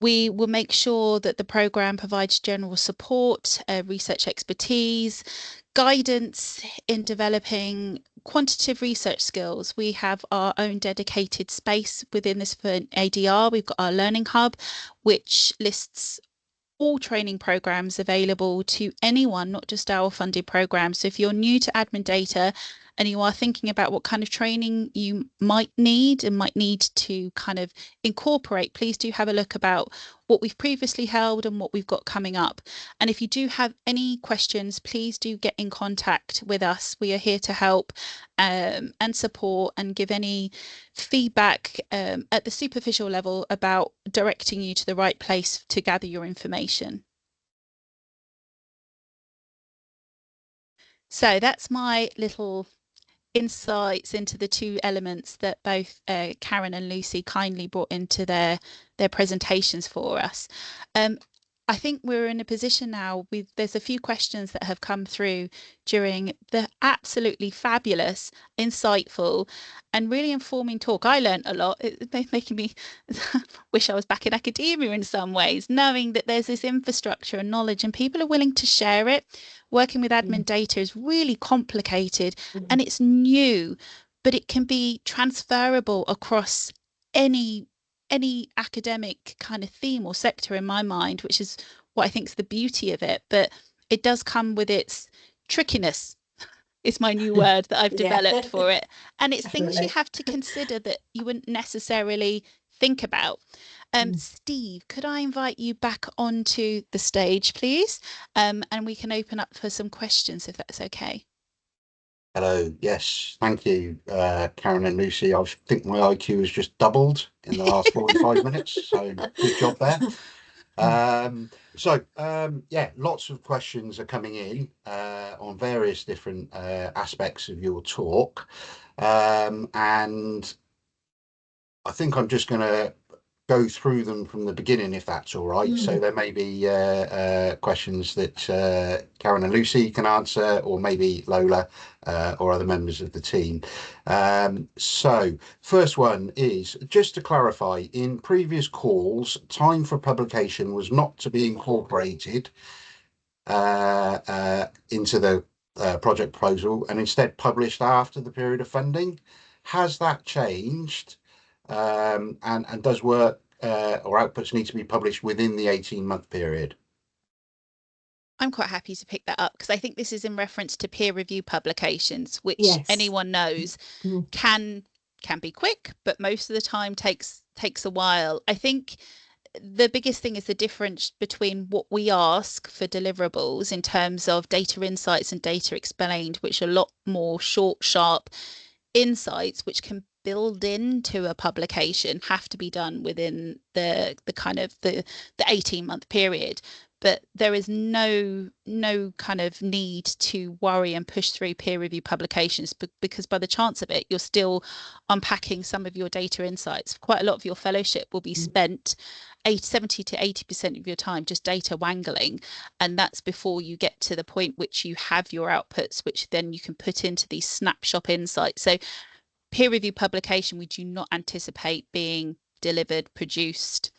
we will make sure that the programme provides general support, research expertise, guidance in developing quantitative research skills. We have our own dedicated space within this for ADR. We've got our learning hub, which lists all training programs available to anyone, not just our funded programs. So if you're new to admin data and you are thinking about what kind of training you might need to kind of incorporate, please do have a look about what we've previously held and what we've got coming up. And if you do have any questions, please do get in contact with us. We are here to help and support and give any feedback at the superficial level about directing you to the right place to gather your information. So that's my little insights into the two elements that both Karen and Lucy kindly brought into their presentations for us. I think we're in a position now there's a few questions that have come through during the absolutely fabulous, insightful and really informing talk. I learned a lot. It's making me wish I was back in academia in some ways, knowing that there's this infrastructure and knowledge and people are willing to share it. Working with admin data is really complicated and it's new, but it can be transferable across any academic kind of theme or sector in my mind, which is what I think is the beauty of it. But it does come with its trickiness. It's my new word that I've developed for it. And it's things you have to consider that you wouldn't necessarily think about. Steve, could I invite you back onto the stage, please? And we can open up for some questions if that's okay. Hello. Yes, thank you, Karen and Lucy. I think my IQ has just doubled in the last 45 minutes, so good job there. Yeah, lots of questions are coming in on various different aspects of your talk, and I think I'm just going to go through them from the beginning, if that's all right. So there may be questions that Karen and Lucy can answer, or maybe Lola or other members of the team. So first one is, just to clarify, in previous calls, time for publication was not to be incorporated into the project proposal and instead published after the period of funding. Has that changed? And does work or outputs need to be published within the 18-month period? I'm quite happy to pick that up because I think this is in reference to peer review publications, which anyone knows can be quick, but most of the time takes a while. I think the biggest thing is the difference between what we ask for deliverables in terms of data insights and data explained, which are a lot more short, sharp insights, which can build into a publication, have to be done within the kind of the 18-month period. But there is no kind of need to worry and push through peer review publications, because by the chance of it, you're still unpacking some of your data insights. Quite a lot of your fellowship will be spent 70 to 80% of your time just data wangling, and that's before you get to the point which you have your outputs, which then you can put into these snapshot insights. So peer review publication, we do not anticipate being delivered, produced,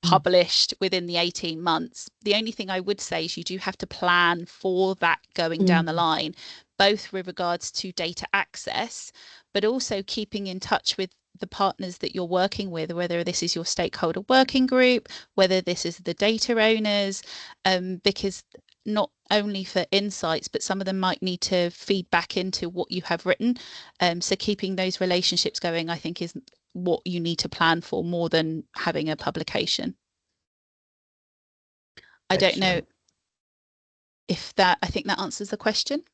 published within the 18 months. The only thing I would say is you do have to plan for that going down the line, both with regards to data access, but also keeping in touch with the partners that you're working with, whether this is your stakeholder working group, whether this is the data owners, because not only for insights, but some of them might need to feed back into what you have written. So keeping those relationships going, I think, is what you need to plan for more than having a publication. I don't know if that, I think that answers the question.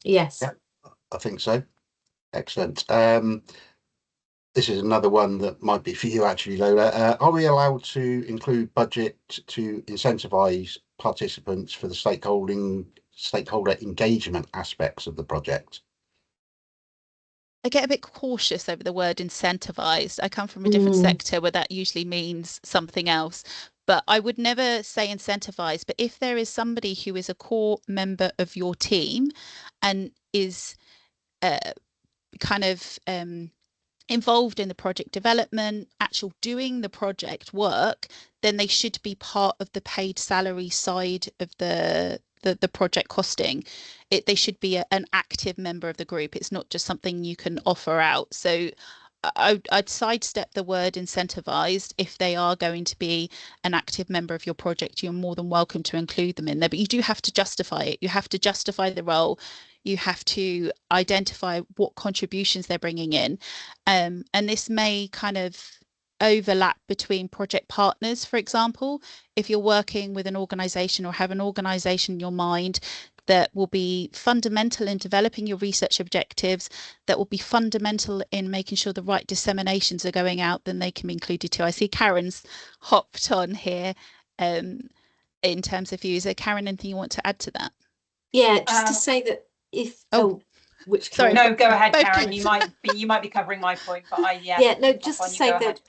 Yes. Yeah, I think so. Excellent. This is another one that might be for you, actually, Lola. Are we allowed to include budget to incentivize participants for the stakeholder engagement aspects of the project? I get a bit cautious over the word incentivized. I come from a different sector where that usually means something else, but I would never say incentivize. But if there is somebody who is a core member of your team and is kind of involved in the project development, actual doing the project work, then they should be part of the paid salary side of the project costing. They should be an active member of the group. It's not just something you can offer out. So I'd sidestep the word incentivized. If they are going to be an active member of your project, you're more than welcome to include them in there, but you do have to justify it. You have to justify the role. You have to identify what contributions they're bringing in. And this may kind of overlap between project partners. For example, if you're working with an organization or have an organization in your mind that will be fundamental in developing your research objectives, that will be fundamental in making sure the right disseminations are going out, then they can be included too. I see Karen's hopped on here in terms of views. Karen, anything you want to add to that? Yeah, just to say that if which sorry, Karen? No, go ahead, Both Karen. Karens. You might be covering my point, but just to say that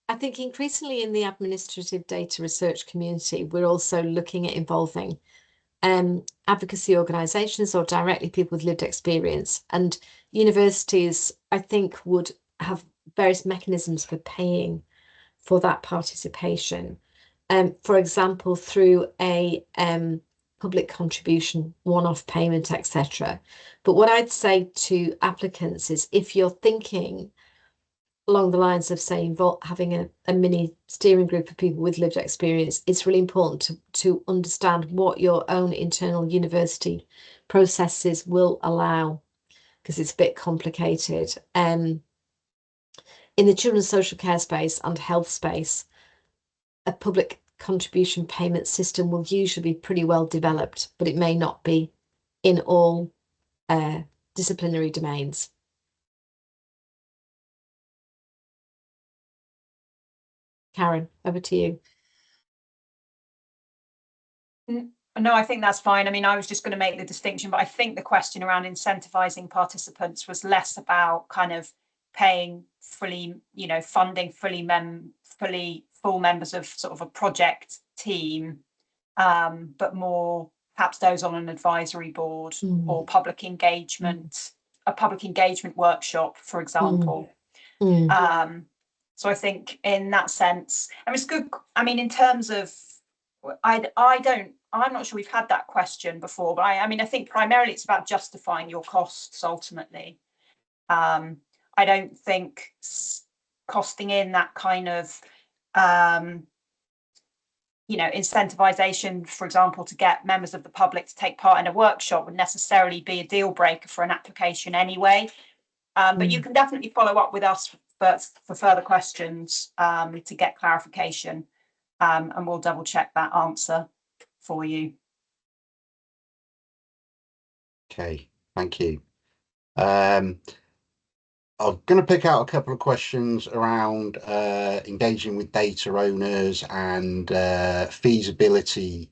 I think increasingly in the administrative data research community, we're also looking at involving advocacy organisations or directly people with lived experience, and universities, I think, would have various mechanisms for paying for that participation. For example, through a public contribution, one-off payment, etc. But what I'd say to applicants is, if you're thinking along the lines of, say, having a mini steering group of people with lived experience, it's really important to understand what your own internal university processes will allow, because it's a bit complicated. In the children's social care space and health space, a public contribution payment system will usually be pretty well developed, but it may not be in all disciplinary domains. Karen, over to you. No, I think that's fine. I mean, I was just going to make the distinction, but I think the question around incentivizing participants was less about kind of paying fully, funding full members of sort of a project team, but more perhaps those on an advisory board or public engagement, a public engagement workshop, for example. So I think in that sense, I mean, it's good. I mean, in terms of, I'm not sure we've had that question before, but I mean, I think primarily it's about justifying your costs ultimately. I don't think costing in that kind of, incentivization, for example, to get members of the public to take part in a workshop would necessarily be a deal breaker for an application anyway. But you can definitely follow up with us for further questions to get clarification, and we'll double check that answer for you. Okay, thank you. I'm going to pick out a couple of questions around engaging with data owners and feasibility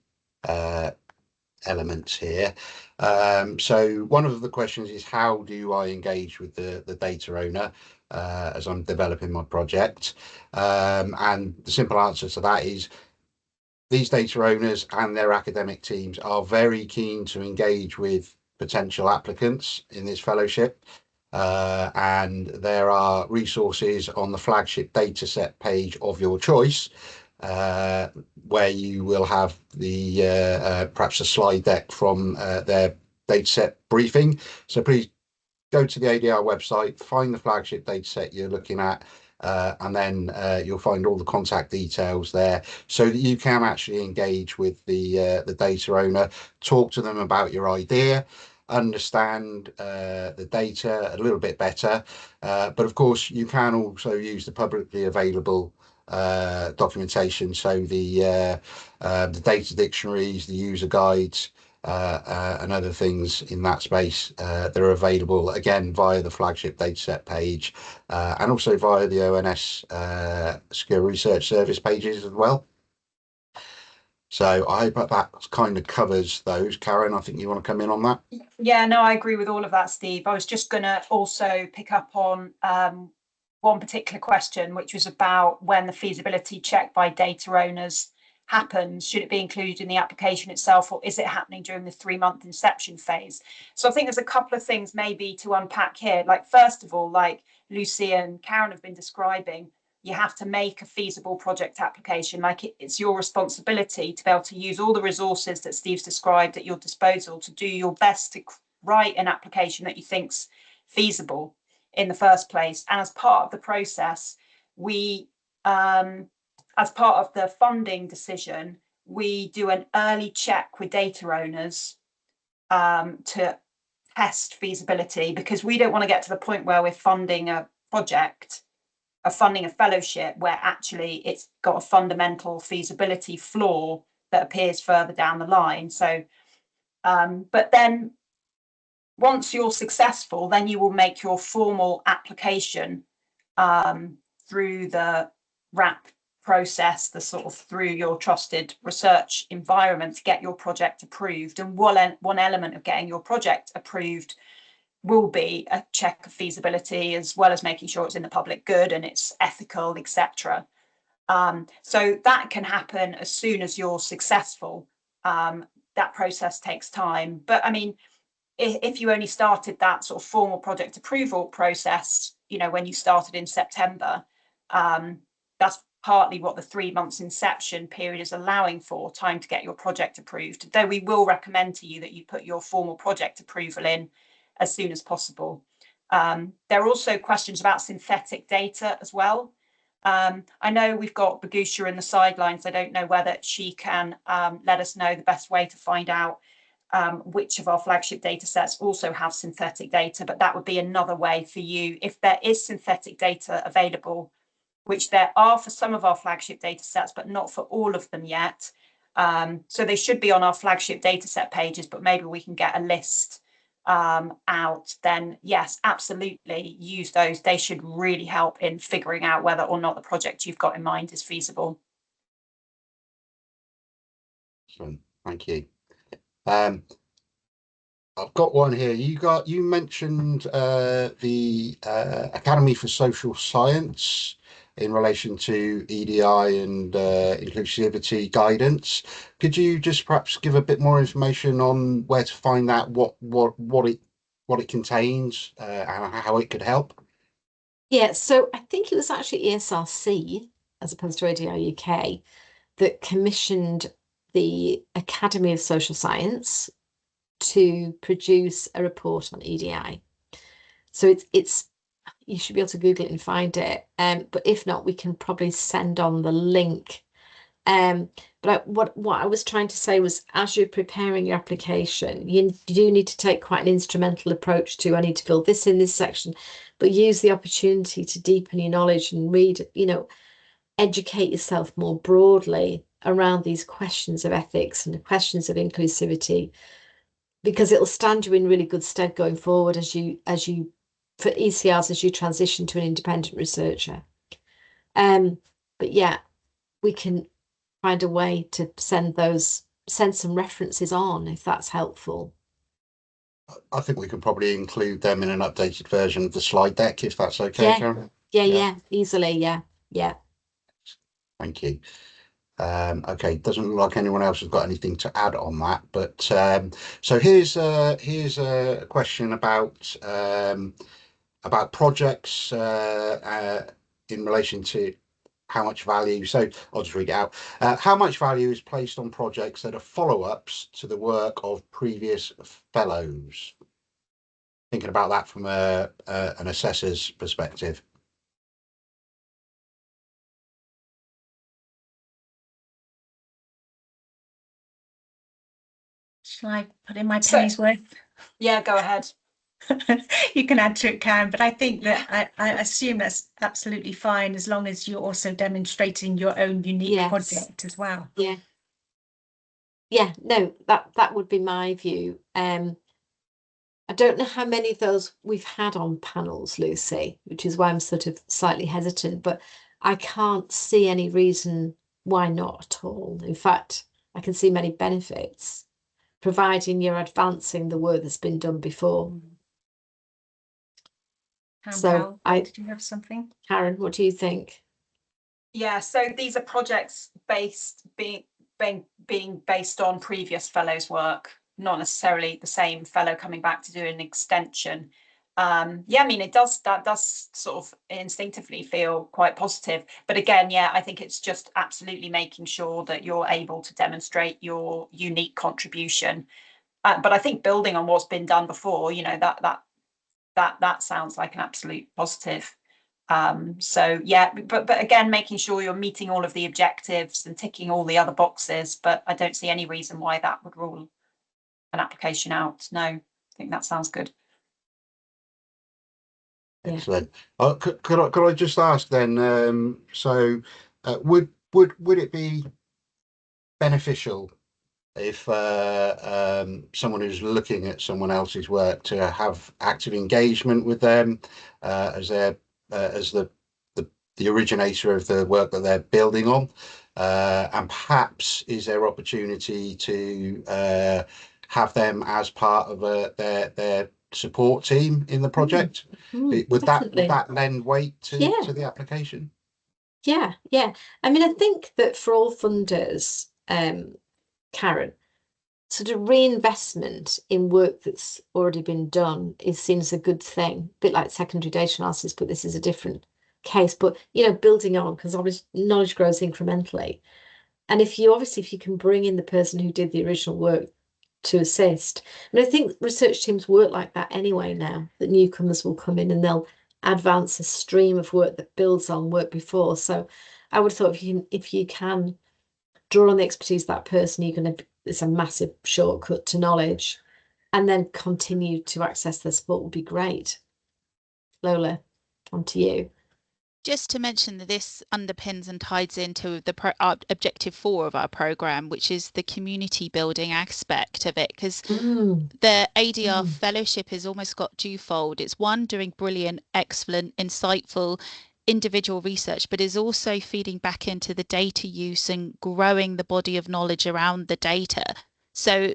elements here. So one of the questions is, how do I engage with the data owner as I'm developing my project? And the simple answer to that is, these data owners and their academic teams are very keen to engage with potential applicants in this fellowship. And there are resources on the flagship dataset page of your choice, where you will have the perhaps a slide deck from their dataset briefing. So please go to the ADR website, find the flagship dataset you're looking at, and then you'll find all the contact details there, so that you can actually engage with the data owner, talk to them about your idea, understand the data a little bit better. But of course, you can also use the publicly available documentation, so the data dictionaries, the user guides, and other things in that space that are available again via the flagship dataset page, and also via the ONS Secure Research Service pages as well. So I hope that kind of covers those. Karen, I think you want to come in on that? Yeah, no, I agree with all of that, Steve. I was just going to also pick up on one particular question, which was about when the feasibility check by data owners happens. Should it be included in the application itself, or is it happening during the 3-month inception phase? So I think there's a couple of things maybe to unpack here. Like, first of all, like Lucy and Karen have been describing, you have to make a feasible project application. Like, it's your responsibility to be able to use all the resources that Steve's described at your disposal to do your best to write an application that you think's feasible. in the first place. And as part of the process, we, as part of the funding decision, we do an early check with data owners to test feasibility, because we don't want to get to the point where we're funding a project, funding a fellowship, where actually it's got a fundamental feasibility flaw that appears further down the line. So, but then once you're successful, then you will make your formal application through the RAP process, the sort of through your trusted research environment, to get your project approved. And one element of getting your project approved will be a check of feasibility, as well as making sure it's in the public good and it's ethical, etc. So that can happen as soon as you're successful. That process takes time, but I mean, if you only started that sort of formal project approval process, you know, when you started in September, that's partly what the 3 months inception period is allowing for, time to get your project approved. Though we will recommend to you that you put your formal project approval in as soon as possible. There are also questions about synthetic data as well. I know we've got Bagusha in the sidelines. I don't know whether she can let us know the best way to find out which of our flagship data sets also have synthetic data, but that would be another way for you, if there is synthetic data available, which there are for some of our flagship data sets, but not for all of them yet. So they should be on our flagship data set pages, but maybe we can get a list out. Then yes, absolutely use those. They should really help in figuring out whether or not the project you've got in mind is feasible. Thank you. I've got one here. You mentioned the Academy for Social Science in relation to EDI and inclusivity guidance. Could you just perhaps give a bit more information on where to find that, what it contains, and how it could help? Yeah, so I think it was actually ESRC, as opposed to ADR UK, that commissioned the Academy of Social Science to produce a report on EDI. So it's you should be able to Google it and find it. But if not, we can probably send on the link. But what I was trying to say was, as you're preparing your application, you do need to take quite an instrumental approach to, I need to fill this in this section, but use the opportunity to deepen your knowledge and read, you know, educate yourself more broadly around these questions of ethics and the questions of inclusivity, because it'll stand you in really good stead going forward as you for ECRs as you transition to an independent researcher. But yeah, we can find a way to send some references on, if that's helpful. I think we can probably include them in an updated version of the slide deck, if that's okay, Karen. Yeah, easily, yeah. Thank you. Okay, doesn't look like anyone else has got anything to add on that, but so here's a question about projects in relation to how much value. So I'll just read it out. How much value is placed on projects that are follow-ups to the work of previous fellows? Thinking about that from an assessor's perspective. Shall I put in my penny's worth? Yeah, go ahead. You can add to it, Karen, but I think that I assume that's absolutely fine, as long as you're also demonstrating your own unique project as well. No, that would be my view. I don't know how many of those we've had on panels, Lucy, which is why I'm sort of slightly hesitant, but I can't see any reason why not at all. In fact, I can see many benefits, providing you're advancing the work that's been done before. So did you have something? Karen, what do you think? Yeah, so these are projects being based on previous fellows' work, not necessarily the same fellow coming back to do an extension. I mean, that does sort of instinctively feel quite positive. But again, I think it's just absolutely making sure that you're able to demonstrate your unique contribution. But I think building on what's been done before, you know, that that sounds like an absolute positive. So yeah, but again, making sure you're meeting all of the objectives and ticking all the other boxes, but I don't see any reason why that would rule an application out. No, I think that sounds good. Excellent. Could I just ask then, so would it be beneficial if someone who's looking at someone else's work to have active engagement with them as they're as the originator of the work that they're building on, and perhaps is there opportunity to have them as part of their support team in the project? Would that lend weight to the application? Yeah. I mean, I think that for all funders, Karen, sort of reinvestment in work that's already been done is seen as a good thing, a bit like secondary data analysis, but this is a different case. But building on, because knowledge grows incrementally. And if you can bring in the person who did the original work to assist. I mean, I think research teams work like that anyway now, that newcomers will come in and they'll advance a stream of work that builds on work before. So I would have thought if you can draw on the expertise of that person, it's a massive shortcut to knowledge, and then continue to access their support would be great. Lola, on to you. Just to mention that this underpins and ties into our objective 4 of our program, which is the community building aspect of it, because the ADR fellowship has almost got twofold. It's one, doing brilliant, excellent, insightful individual research, but is also feeding back into the data use and growing the body of knowledge around the data. So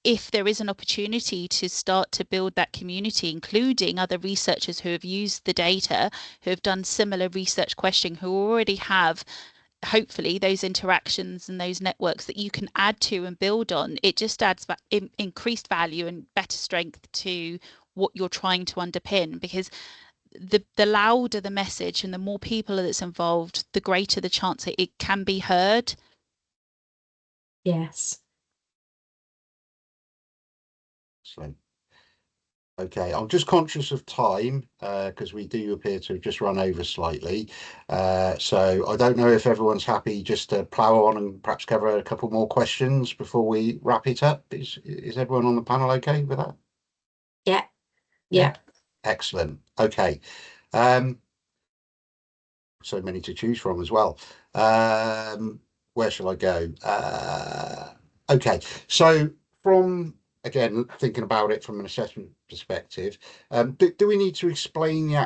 if there is an opportunity to start to build that community, including other researchers who have used the data, who have done similar research questioning, who already have hopefully those interactions and those networks that you can add to and build on, it just adds increased value and better strength to what you're trying to underpin, because the louder the message and the more people that's involved, the greater the chance that it can be heard. Yes. Excellent. Okay, I'm just conscious of time because we do appear to have just run over slightly. So I don't know if everyone's happy just to plough on and perhaps cover a couple more questions before we wrap it up. Is everyone on the panel okay with that? Yeah. Excellent. Okay. So many to choose from as well. Where shall I go? Okay, so from again thinking about it from an assessment perspective, do we need to explain the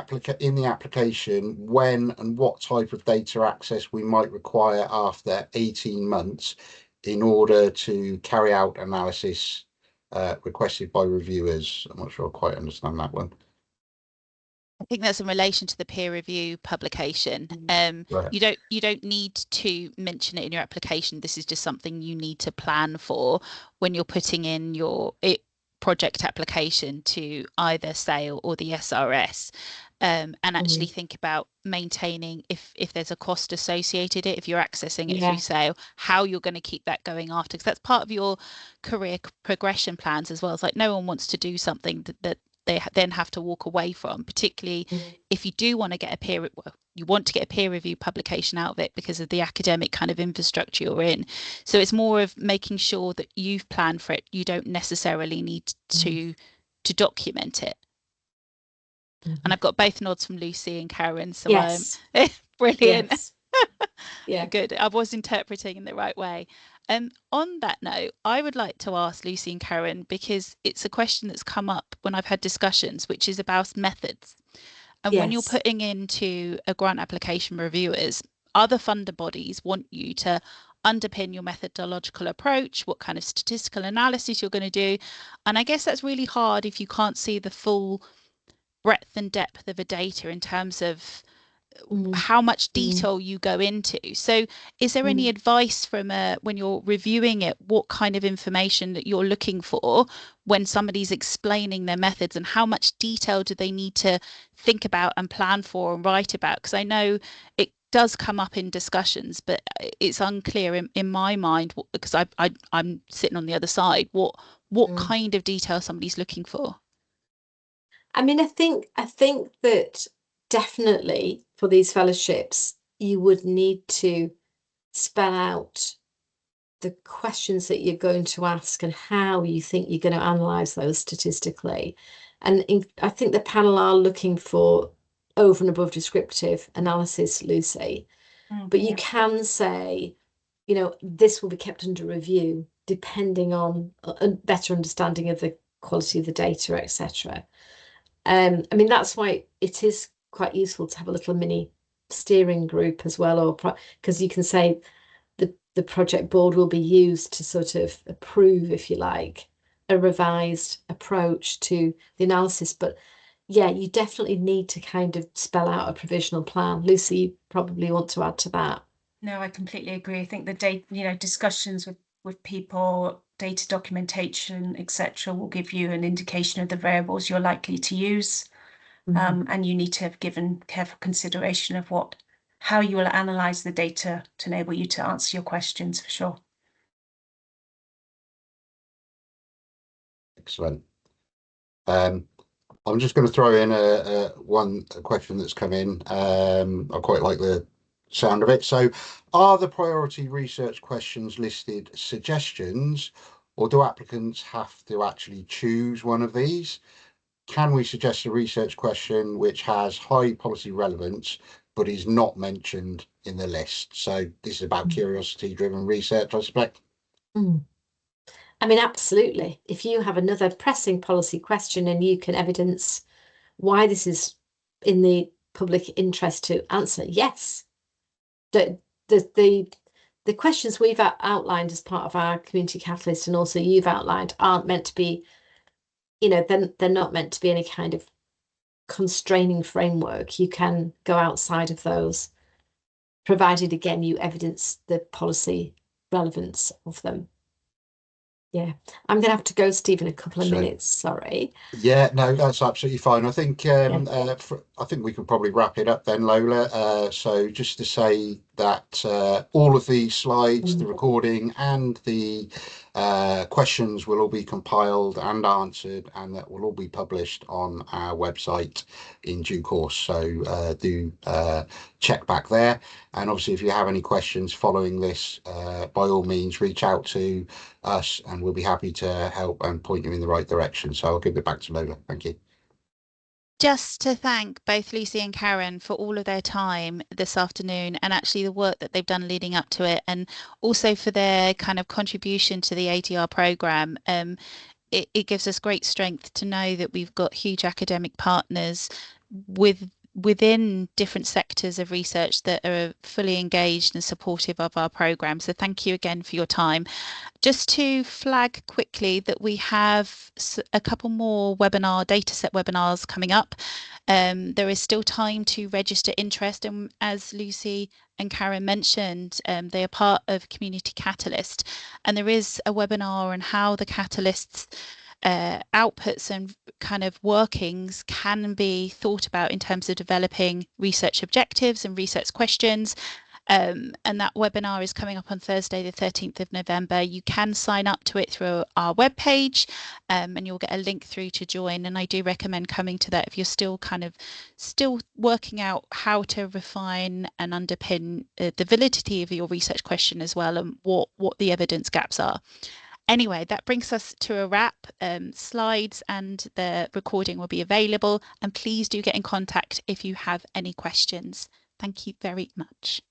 application when and what type of data access we might require after 18 months in order to carry out analysis requested by reviewers? I'm not sure I quite understand that one. I think that's in relation to the peer review publication. Right. You don't need to mention it in your application. This is just something you need to plan for when you're putting in your project application to either SAIL or the SRS, and actually think about maintaining if there's a cost associated if you're accessing it through SAIL, how you're going to keep that going after, because that's part of your career progression plans as well. It's like no one wants to do something that they then have to walk away from, particularly if you do want to get a peer review publication out of it because of the academic kind of infrastructure you're in. So it's more of making sure that you've planned for it. You don't necessarily need to document it. And I've got both nods from Lucy and Karen, so yes. Brilliant. Yes. Yeah, good. I was interpreting in the right way. On that note, I would like to ask Lucy and Karen, because it's a question that's come up when I've had discussions, which is about methods. And when you're putting into a grant application reviewers, other funder bodies want you to underpin your methodological approach, what kind of statistical analysis you're going to do. And I guess that's really hard if you can't see the full breadth and depth of a data in terms of how much detail you go into. So is there any advice from when you're reviewing it, what kind of information that you're looking for when somebody's explaining their methods, and how much detail do they need to think about and plan for and write about? Because I know it does come up in discussions, but it's unclear in my mind, because I'm sitting on the other side, what kind of detail somebody's looking for. I mean, I think that definitely for these fellowships, you would need to spell out the questions that you're going to ask and how you think you're going to analyze those statistically. And I think the panel are looking for over and above descriptive analysis, Lucy. But you can say, you know, this will be kept under review depending on a better understanding of the quality of the data, etc. I mean, that's why it is quite useful to have a little mini steering group as well, or because you can say the project board will be used to sort of approve, if you like, a revised approach to the analysis. But yeah, you definitely need to kind of spell out a provisional plan. Lucy, you probably want to add to that. No, I completely agree. I think the data, you know, discussions with people, data documentation, etc., will give you an indication of the variables you're likely to use. And you need to have given careful consideration of how you will analyze the data to enable you to answer your questions, for sure. Excellent. I'm just going to throw in a question that's come in. I quite like the sound of it. So, are the priority research questions listed suggestions, or do applicants have to actually choose one of these? Can we suggest a research question which has high policy relevance but is not mentioned in the list? So this is about curiosity-driven research, I suspect. I mean, absolutely. If you have another pressing policy question and you can evidence why this is in the public interest to answer, yes. The questions we've outlined as part of our community catalyst and also you've outlined aren't meant to be, you know, they're not meant to be any kind of constraining framework. You can go outside of those, provided again you evidence the policy relevance of them. Yeah, I'm going to have to go, Steve, in a couple of minutes. Sorry. Yeah, no, that's absolutely fine. I think I think we could probably wrap it up then, Lola. So just to say that all of the slides, the recording, and the questions will all be compiled and answered, and that will all be published on our website in due course. So do check back there. And obviously, if you have any questions following this, by all means, reach out to us and we'll be happy to help and point you in the right direction. So I'll give it back to Lola. Thank you. Just to thank both Lucy and Karen for all of their time this afternoon and actually the work that they've done leading up to it, and also for their kind of contribution to the ADR programme. It gives us great strength to know that we've got huge academic partners within different sectors of research that are fully engaged and supportive of our programme. So thank you again for your time. Just to flag quickly that we have a couple more dataset webinars coming up. There is still time to register interest, and as Lucy and Karen mentioned, they are part of Community Catalyst, and there is a webinar on how the Catalyst's outputs and kind of workings can be thought about in terms of developing research objectives and research questions. And that webinar is coming up on Thursday, the 13th of November. You can sign up to it through our webpage, and you'll get a link through to join. And I do recommend coming to that if you're still working out how to refine and underpin the validity of your research question as well, and what the evidence gaps are. Anyway, that brings us to a wrap. Slides and the recording will be available, and please do get in contact if you have any questions. Thank you very much.